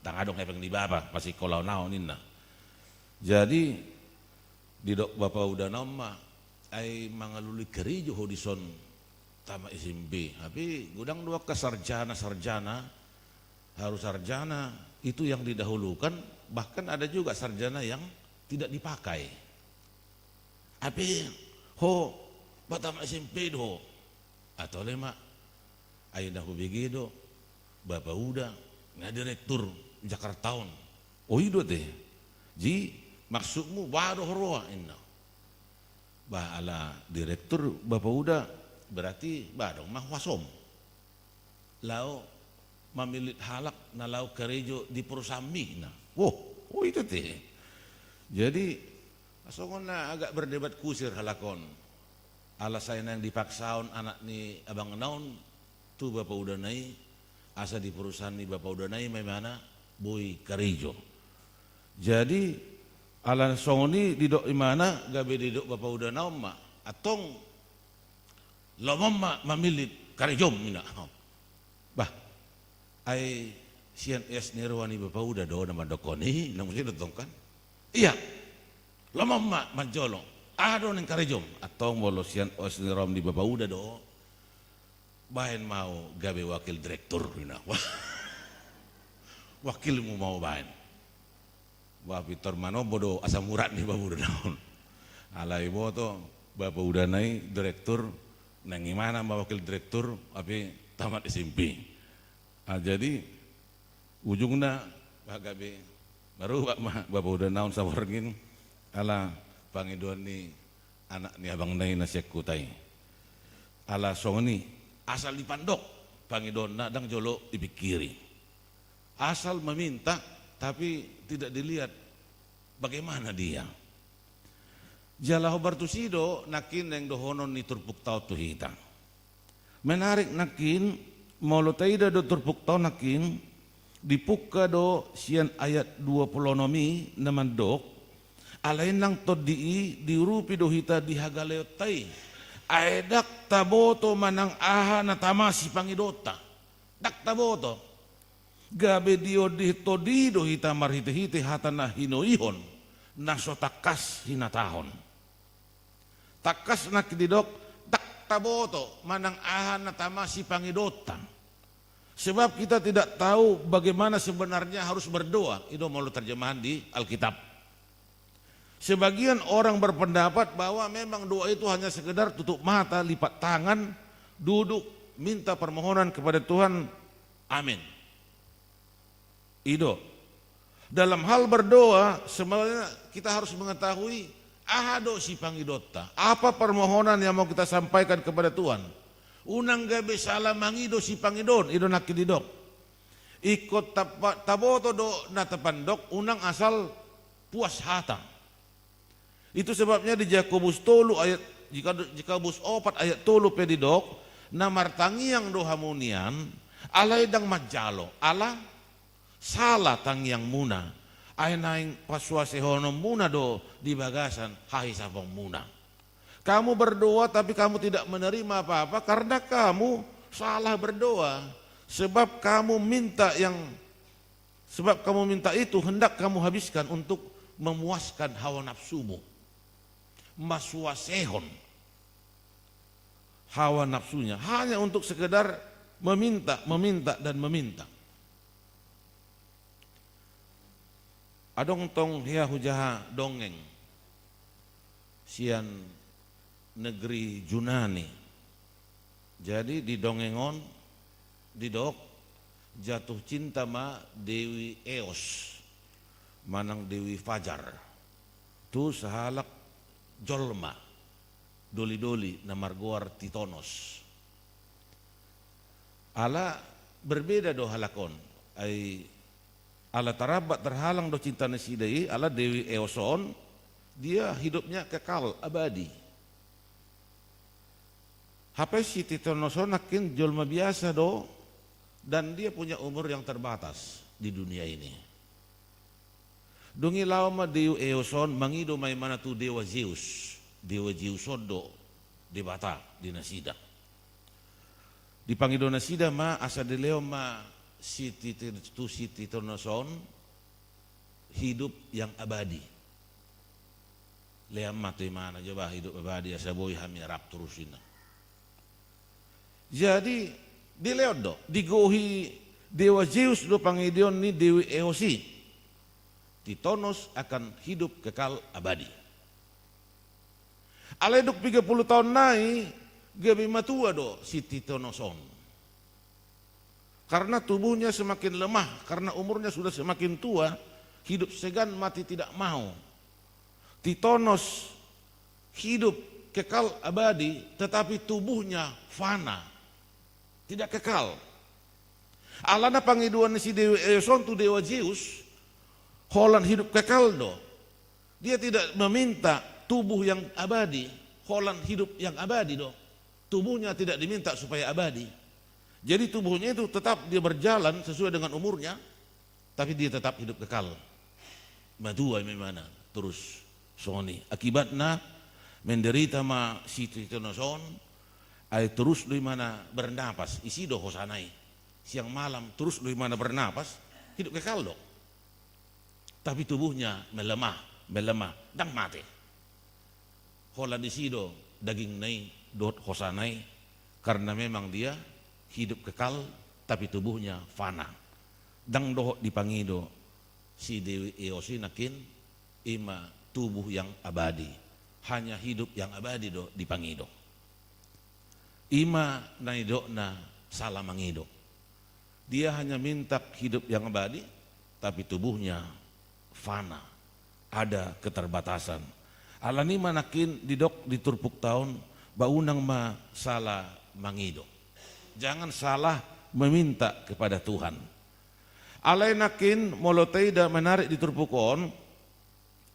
Dangadong hepeng di baba, pasi kolaw naonin na. Jadi, di dok Bapak udah nama, ay mga luli Karijo hodison tama SMP. Tapi gudang dua ke sarjana, harus sarjana itu yang didahulukan, bahkan ada juga sarjana yang tidak dipakai. Tapi, batama SMP do, atau lema ayo dah begitu Bapak udah nggak direktur Jakarta tahun itu teh ji maksudmu baru roa inna bah ala direktur Bapak udah berarti badong mah wasom lau mamilit halak na lau Karijo di Pursambi nah itu teh jadi asongon na agak berdebat kusir halakon alasan yang dipaksaon anak ni abang naon tu Bapak udah naik asa di perusahaan ni Bapak udah naik memana boy Karijo jadi ala songoni di dok imana gabe di dok Bapak udah naon ma atong lomom ma mamilit Karijo mina bah ai sian es nirwani Bapak udah do nama dokoni nang mesti dotong kan iya lomom ma manjolong aduh neng Karijom atau molosian osnirom di Bapak udah do bahan mau gawe wakil direktur wakilmu mau bahan wah Victor Manobo do asam urat nih Bapak udah naon alai boto Bapak udah naik direktur neng gimana mau wakil direktur tapi tamat SMP jadi ujungnya gawe baru Bapak udah naon sawargin ala Pangidon ni anak ni abang nai na Syakutai ala songni asal dipandok Pangidon na dang jolo dipikiri asal meminta tapi tidak dilihat bagaimana dia jala hobartusido nakin yang dohonon ni turpuk tau tuhita menarik nakin molotaida do turpuk tau nakin dipuka do sian ayat 20 nomi naman dok alain nang todii dirupi dohita dihagaleotai aedak taboto manang aha na tamasi pangidota dak taboto gabe dio todi dohita marhite-hite hatana hinoihon nasotakas hinatahon takas nak didok dak taboto manang aha na tamasi pangidota sebab kita tidak tahu bagaimana sebenarnya harus berdoa itu mau terjemahan di Alkitab. Sebagian orang berpendapat bahwa memang doa itu hanya sekedar tutup mata, lipat tangan, duduk, minta permohonan kepada Tuhan. Amin. Itu. Dalam hal berdoa, sebenarnya kita harus mengetahui ahado si pangidota. Apa permohonan yang mau kita sampaikan kepada Tuhan? Unang gabe salah mangido si pangidon, ido nakididok. Ikut taboto do natapandok, unang asal puas hatang. Itu sebabnya di Jakobus 3 ayat Jakobus 4 ayat 3 pedidok na martangiang do hamunian alay dang majalo ala sala tangiang muna ay naing paswasehono muna do di bagasan hai sabong muna. Kamu berdoa tapi kamu tidak menerima apa-apa karena kamu salah berdoa sebab kamu minta itu hendak kamu habiskan untuk memuaskan hawa nafsumu. Maswasehon hawa nafsunya, hanya untuk sekedar meminta, meminta, dan meminta. Adong tong hia hujaha dongeng sian negeri Junani. Jadi di dongengon didok jatuh cinta ma Dewi Eos manang Dewi Fajar tu sahalak jolma doli-doli na margoar Titonos. Ala berbeda do halakon ay ala tarabat terhalang do cinta nasidai ala Dewi Eoson dia hidupnya kekal abadi. Hape si Titonoson nakin jolma biasa do dan dia punya umur yang terbatas di dunia ini. Dungi lama Dewi Eoson mangido may mana tu Dewa Zeus do di bata di nasida. Di pangido nasida ma asa deleo ma si Titonoson hidup yang abadi. Leam mati mana coba hidup abadi asa boy hamirap terusin. Jadi di leodo digohi Dewa Zeus do pangidion ni Dewi Eosi. Titonos akan hidup kekal abadi. Aleduk 30 tahun nai gabi matua do si Titonoson. Karena tubuhnya semakin lemah, karena umurnya sudah semakin tua, hidup segan mati tidak mau. Titonos hidup kekal abadi tetapi tubuhnya fana, tidak kekal. Alana pangiduan si Dewi Eoson tu Dewa Zeus, holan hidup kekal do. Dia tidak meminta tubuh yang abadi, holan hidup yang abadi do. Tubuhnya tidak diminta supaya abadi. Jadi tubuhnya itu tetap dia berjalan sesuai dengan umurnya, tapi dia tetap hidup kekal. Madua memana terus soni. Akibatnya menderita ma si Titonoson ay terus di mana bernapas, isi do hosanai. Siang malam terus di mana bernapas, hidup kekal do. Tapi tubuhnya melemah, dan mati. Hola di sido daging nai dot hosanai karena memang dia hidup kekal tapi tubuhnya fana. Dang doh dipangido si Dewi Eosi nakin ima tubuh yang abadi, hanya hidup yang abadi do dipangido. Ima naido na salah mangido. Dia hanya minta hidup yang abadi tapi tubuhnya fana, ada keterbatasan. Alani manakin didok diturpuk tahun baunang ma salah mangido. Jangan salah meminta kepada Tuhan. Alai nakin molotei da menarik diturpukon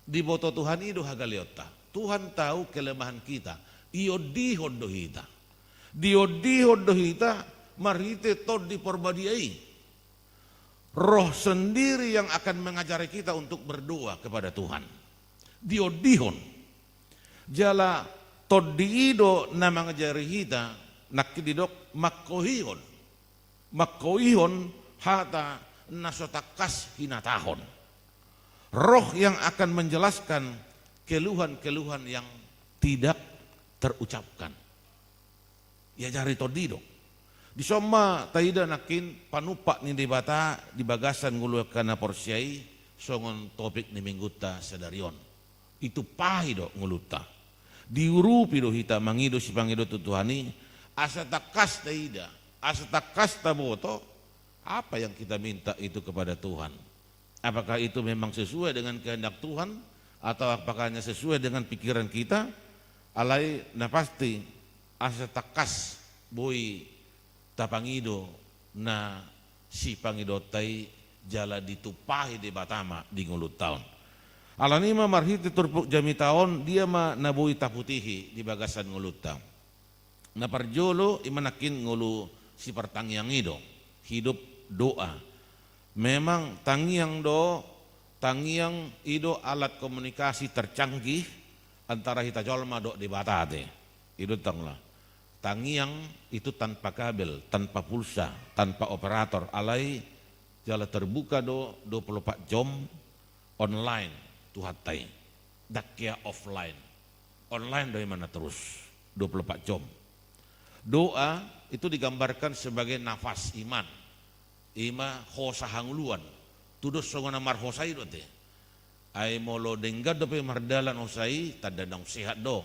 di boto Tuhan itu hagaliota. Tuhan tahu kelemahan kita. Iodihon dohita. Diodihon dohita marhite tod diperbadiai. Roh sendiri yang akan mengajari kita untuk berdoa kepada Tuhan. Diodihon. Jala todido na mengajari kita nakididok makkohihon. Makkohihon hata nasotakas hinatahon. Roh yang akan menjelaskan keluhan-keluhan yang tidak terucapkan. Ya jari todido. Di soma taida nakin panupak ni debata di bagasan ngulu kana porsiai songon topik ni mingguta sedarion. Itu pahido nguluta. Diurupi do hita mangido si pangido tutuhani asa takas taida, asa takas taboto. Apa yang kita minta itu kepada Tuhan? Apakah itu memang sesuai dengan kehendak Tuhan atau apakah hanya sesuai dengan pikiran kita? Alai na pasti asa takas boy tapangido na si pangidotai jala ditupahi di batama di ngulut tahun. Alanima marhiti turpuk jami tahun dia ma nabui taputihi di bagasan ngulut tahun. Na parjolo imanakin ngulu si pertangiang ido hidup doa. Memang tangiang ido alat komunikasi tercanggih antara hita jolma do di batate. Itu tanglah. Tangiang itu tanpa kabel, tanpa pulsa, tanpa operator, alai jala terbuka do 24 jam online tuhatai. Dakya offline. Online dari mana terus 24 jam. Doa itu digambarkan sebagai nafas iman. Ima hosa hanguluan. Tudos songona mar hosai dote. Ai molo denggad dope mardalan hosai tadanang sehat do.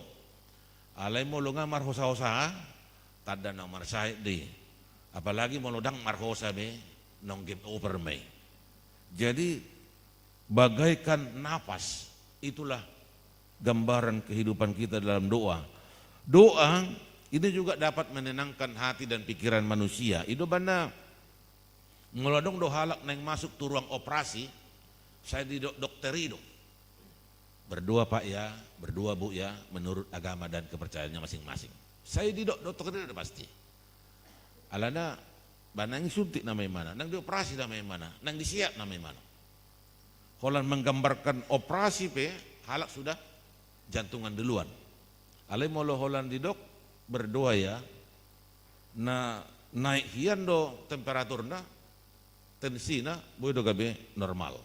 Alai molo ngamar hosa-hosa tadanang mar sehat di. Apalagi molo dang mar hosa be nong game over me. Jadi bagaikan nafas, itulah gambaran kehidupan kita dalam doa. Doa ini juga dapat menenangkan hati dan pikiran manusia. Itu bana ngelodong do halak neng masuk tu ruang operasi, saya di dokter itu. Berdoa Pak ya, berdoa Bu ya, menurut agama dan kepercayaannya masing-masing. Saya di dokter itu pasti. Alana banang suntik namanya mana, nang di operasi namanya mana, nang disiap namanya mana. Holan menggambarkan operasi pe, halak sudah jantungan duluan. Alai molo holan di dok berdoa ya, na naik hian do temperaturna, tensina, boleh do gabe normal.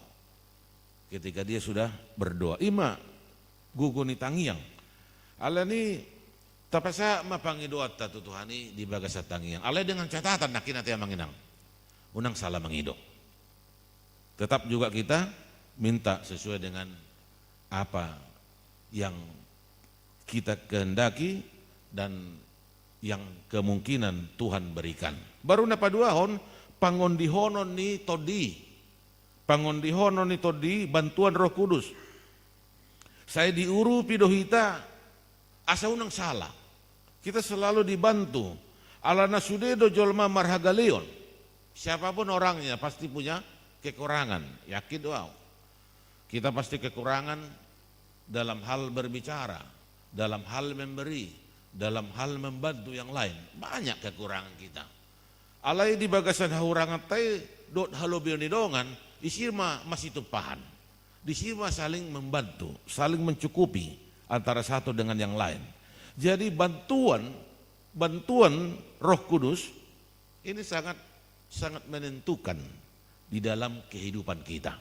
Ketika dia sudah berdoa, ima guguni tangiang. Alani tapasa mapangi doa tatu Tuhani di bagasa tangiang. Alai dengan catatan nak kinate manginang, unang salah mangido. Tetap juga kita minta sesuai dengan apa yang kita kehendaki dan yang kemungkinan Tuhan berikan. Baru napaduahon pangondihonon ni todi. Pangondihonon ni todi bantuan Roh Kudus. Saya diuru pidohita asa unang salah. Kita selalu dibantu. Alana sudedo jolma marhagaleon. Siapapun orangnya pasti punya kekurangan. Yakin doa. Kita pasti kekurangan dalam hal berbicara, dalam hal memberi, dalam hal membantu yang lain. Banyak kekurangan kita. Alai di bagasan haurangan tay dot halobion dongan disirma masih tumpahan. Disirma saling membantu, saling mencukupi antara satu dengan yang lain. Jadi bantuan Roh Kudus ini sangat menentukan di dalam kehidupan kita.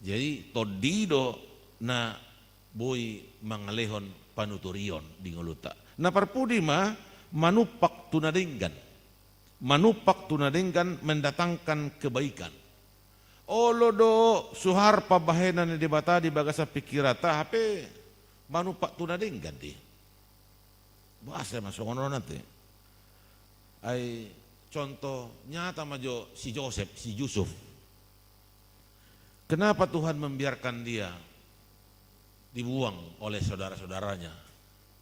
Jadi todido na boy mangalehon panuturion di nguluta. Na parpudi ma manupak tunadinggan. Manupak tunadinggan mendatangkan kebaikan. Olo do suhar pabahenan di bata di bagasa pikirata hape manupak tunadinggan di. Bahasa masuk ono nanti. Ai contoh nyata majo si Joseph, si Yusuf. Kenapa Tuhan membiarkan dia dibuang oleh saudara-saudaranya,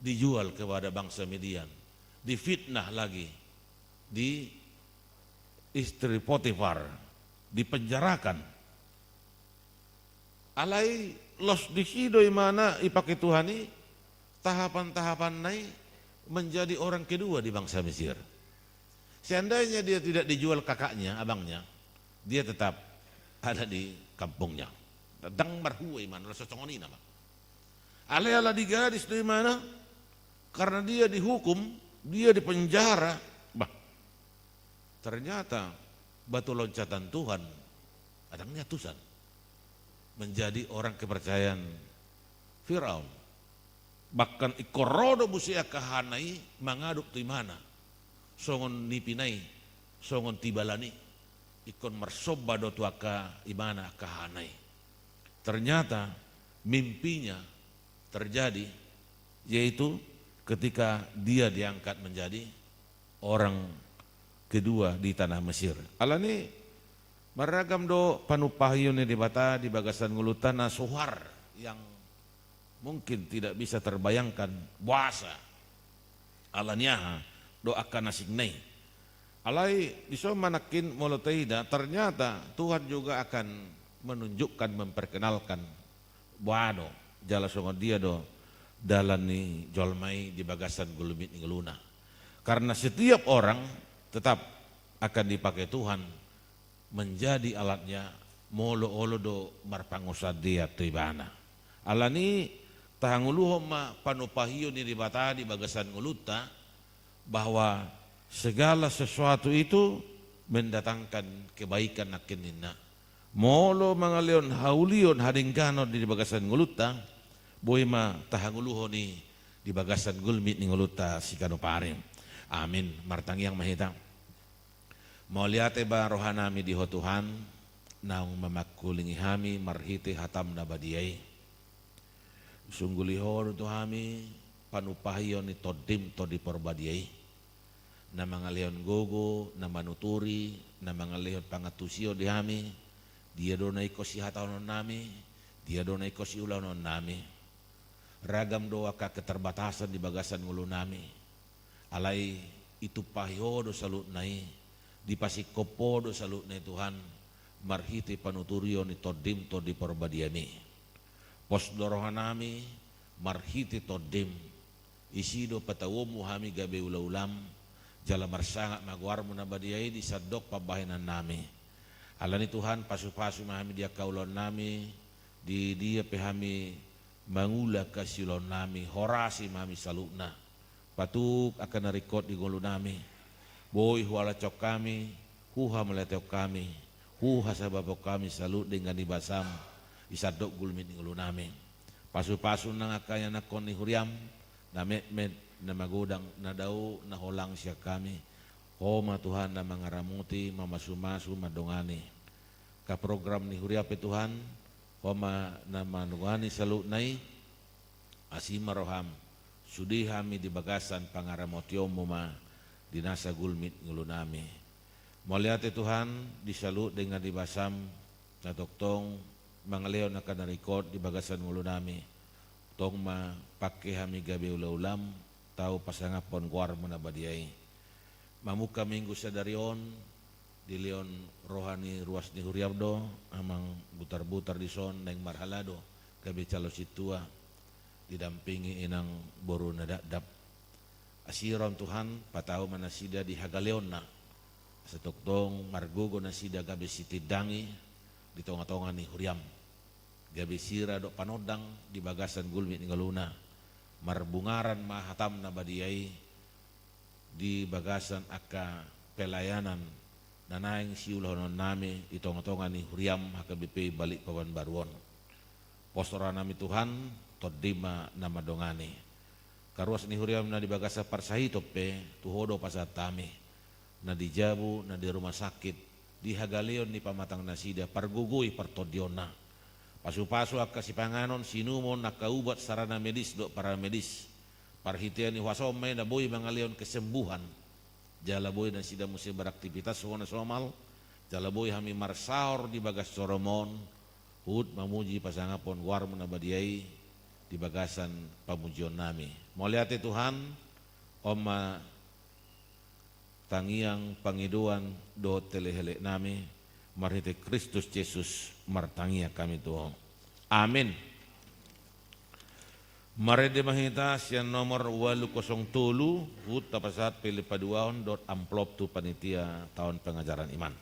dijual kepada bangsa Midian, difitnah lagi, di istri Potifar, dipenjarakan. Alai los disido imana ipakai Tuhani tahapan-tahapan naik menjadi orang kedua di bangsa Mesir. Seandainya dia tidak dijual kakaknya, abangnya, dia tetap ada di kampungnya. Dang marhuwa iman, rasa congoni nama. Ala digadis dari mana? Karena dia dihukum, dia dipenjara. Bah, ternyata batu loncatan Tuhan, adang nyatusan menjadi orang kepercayaan Firaun. Bahkan ikorodo busia kahanai mangaduk tu mana, songon nipinai, songon tibalani. Ikon marsoba do tuaka imana kahanai. Ternyata mimpinya terjadi, yaitu ketika dia diangkat menjadi orang kedua di tanah Mesir. Alani maragam do panupahyun di bata di bagasan ngulutana suhar yang mungkin tidak bisa terbayangkan puasa. Alaniaha do akan nasignai. Alai bisa manakin molotaida, ternyata Tuhan juga akan menunjukkan, memperkenalkan buano jala songon dia do dalan ni jolmai di bagasan gulumit ni ngeluna. Karena setiap orang tetap akan dipakai Tuhan menjadi alatnya molo-olo do marpangusad dia tibana. Alani tahanguluhom ma panupahiyo ni dibata di bagasan nguluta bahwa segala sesuatu itu mendatangkan kebaikan akinina. Molo mga leon haulion hadingkano di bagasan nguluta, boy ma tahanguluho ni di bagasan gulmit ni nguluta si kano paring. Amin. Martangi yang mahita. Mauliate ba rohanami diho Tuhan, naung mamakulingi hami marhiti hatam na badiyay. Sungguliho Tuhami panupahiyon ni todim to di porbadiyay. Na mga leon gogo, na manuturi, na mga leon pangatusyo di hami, dia do na iko si hataw nami, dia do na iko si ulaw nami. Ragam doa ka keterbatasan di bagasan ngulu nami. Alay itu pahiyo do salut nai, di pasikopo do salut nai Tuhan, marhiti panuturyo ni todim to di porbadiyami. Pos dorohan nami, marhiti todim, isido patawomu hami gabe ula-ulam, jala marsangak magwar mo na badiyay di sadok pabahinan nami. Alani Tuhan pasu-pasu mahami dia kaulon nami, di dia pehami mangula kasilon nami, horasi mahami salukna. Patuk akan narikot di gulu nami. Boy huala cok kami, huha meleteok kami, huha sababok kami salut dengan dibasam, isadok gulmit ngulu nami. Pasu-pasu nang akaya nakon ni huriam, na met na magodang na daw na holang siya kami. Homa Tuhan na mangaramuti mamasumasu madongani. Ka program ni huriape Tuhan, homa na manungani salutnay, asima roham. Sudi hami di bagasan pangaramotyo mo ma dinasa gulmit ngulu nami. Moliate Tuhan disalut dengan dibasam na toktong mga leon na kanarikot di bagasan ngulu nami. Tong ma pakai hami gabi ulam tau pasangapon guar manabadiyay. Mamuka minggu sadarion di leon rohani ruas ni huriabdo amang butar-butar di son neng marhalado gabi calo situa didampingi inang boru nadadap. Asiron Tuhan patau manasida di hagaleon na setoktong margogo nasida gabi sitidangi di tonga-tonga ni huriam. Gabi sira dok panodang di bagasan gulmit ngaluna marbungaran mahatam na badiyay di bagasan aka pelayanan nanaing siulahonon nami di tonga-tonga ni huriam hakabipi balik pawan baruon. Postora nami Tuhan todima na madongani karuas ni huriam na di bagasa parsahitope tuhodo pasatami na di jabu na di rumah sakit di hagaleon ni pamatang nasida pargugui partodiona. Pasu-pasu akka si panganon sinumon nakaubat sarana medis do para medis. Parhitian ni wasomay na boy mga leon kesembuhan. Jala boy na sida musim beraktivitas wana somal. Jala boy hami marsaor di bagas soromon. Hud mamuji pasangapon warmo na badiyay di bagasan pamujion nami. Moliate Tuhan oma tangiang pangiduan do telehele nami. Marhite Kristus Yesus martangia kami Tuhan. Amin. Marede mahita sian nomor 807 hut tapasat pilih paduaon dot amplop tu panitia tahun pengajaran iman.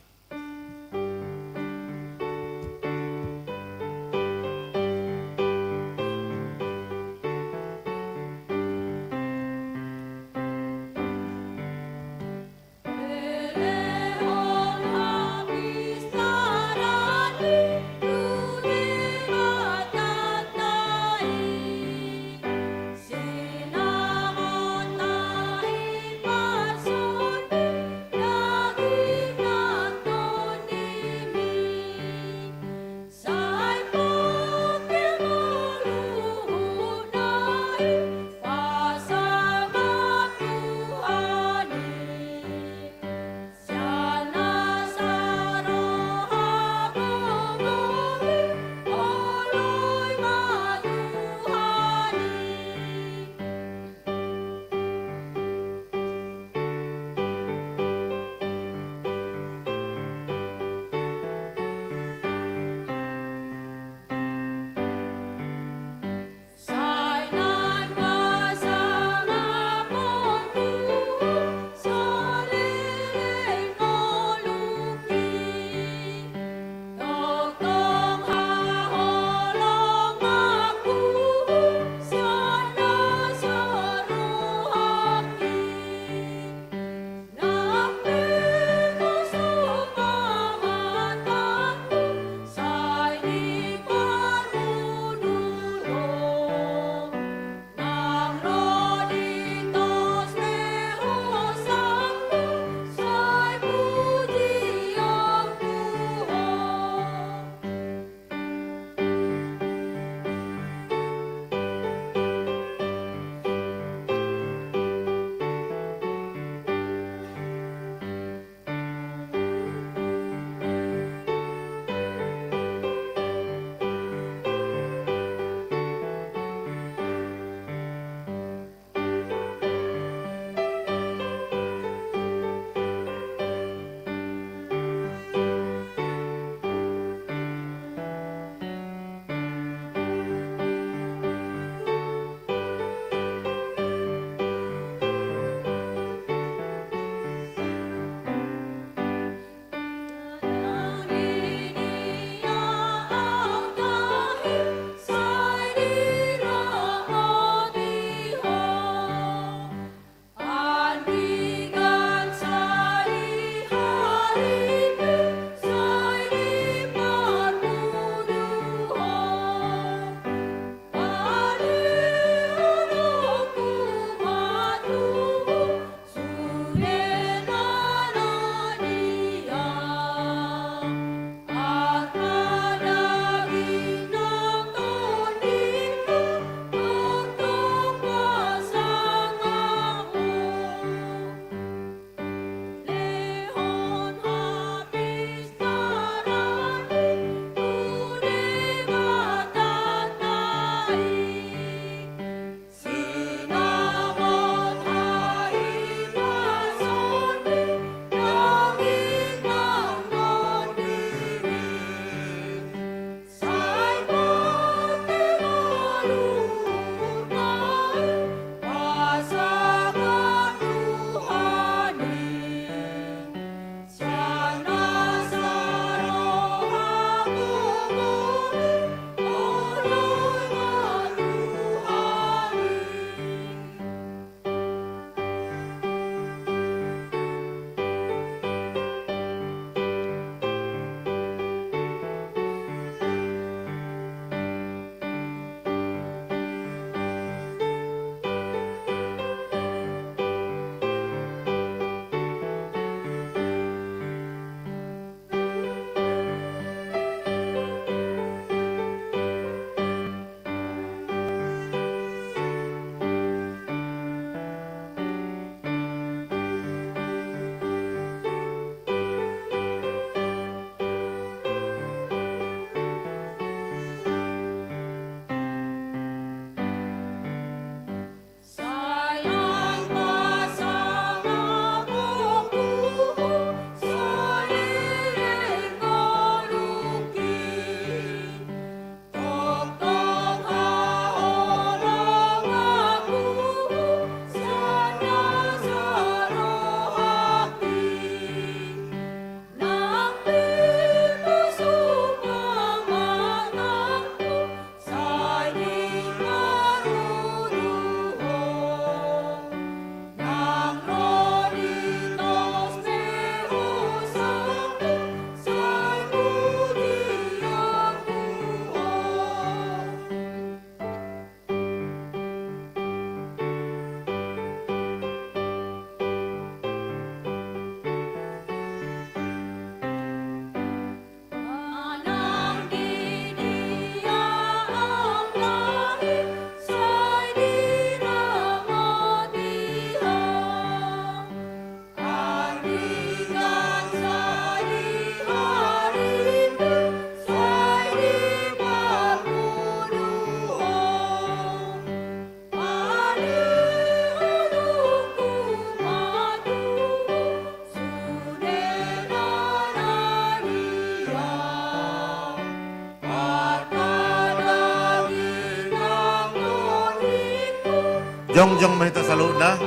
Jong mahita saluna.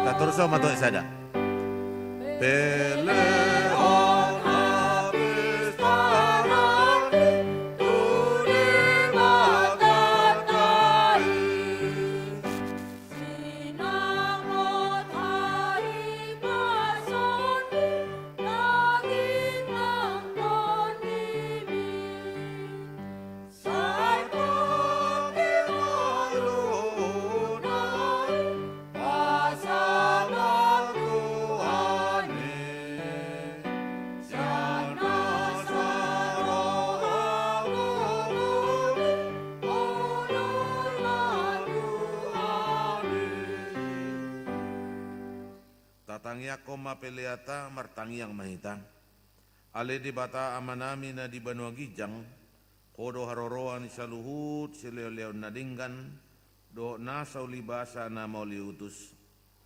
Taturso mato isada. Pelehon habis taran tuli matatai Sinangot hari pasoni naging nangkonimi Say pakimalunan pasangan Tuhani Siana sarohamuluni ulul maduhani Tatangya koma peliata martangyang mahita Ale di bata amanami na di Banua Gijang Kodo haroroan sa luhut sileo-leo nadinggan Do nasa ulibasa na mauliutus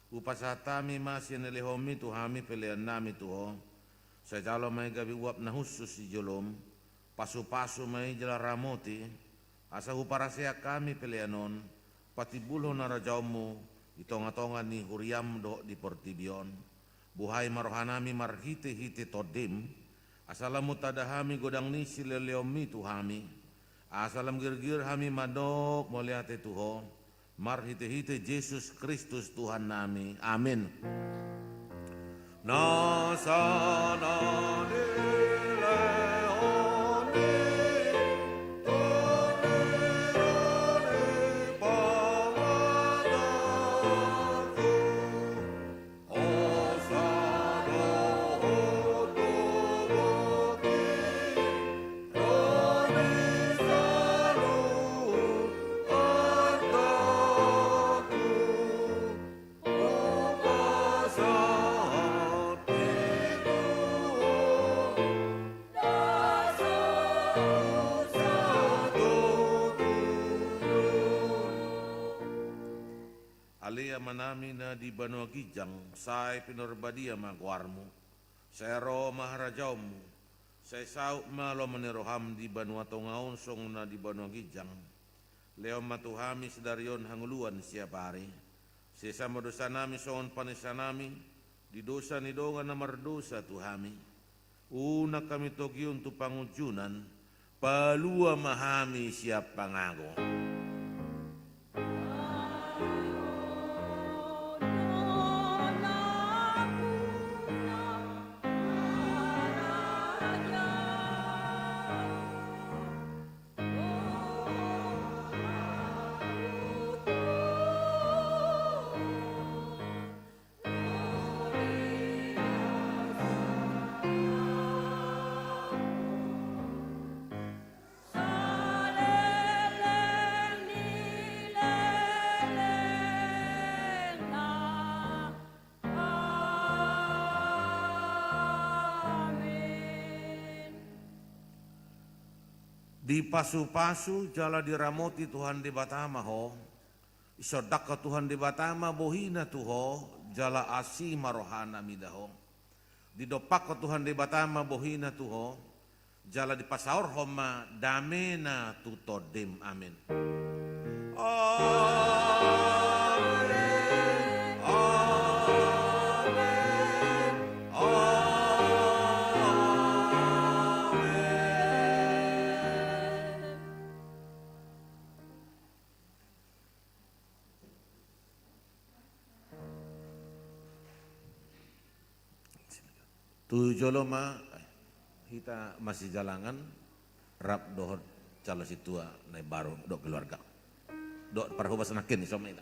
Upasatami masya nilihomi tuhami pelean nami tuho Sa jalo may gabi uap na husus si jolom Pasu-pasu may jala ramoti Asa huparasya kami peleanon Pati bulo na rajaumu Itonga-tonga ni huriam do di Portibion Buhay marohanami marhite-hite todim Asalam tadahami godang ni sileleomi tuhami Asalam gir-gir hami madok moliate tuho Marhite-hite Yesus Kristus Tuhan nami Amin Nasana nileoni Tonirani pangadaku Osado tubuki Rani salut artaku Upasahan Alia manami na di Banua Gijang, say pinurbadia magwarmo, say ro maharajaumu, say sauk malo maniroham di Banua Tongaon song na di Banua Gijang, leo matuhami sedarion hanguluan siap hari, sesama dosa nami songon panisanami, di dosa ni donga na mardosa tuhami, una kami togi untuk pangujunan, palua mahami siap pangago. Di pasu-pasu jala diramoti Tuhan di Batama ho, isodak ke Tuhan di Batama bohina tuho, jala asi marohana midaho. Di dopak ke Tuhan di Batama bohina tuho, jala di pasaur homa damena tutodim amin. Tu joloma kita masih jalangan rap dohot calo situa nai baru dok keluarga dok parhubas nakin isomena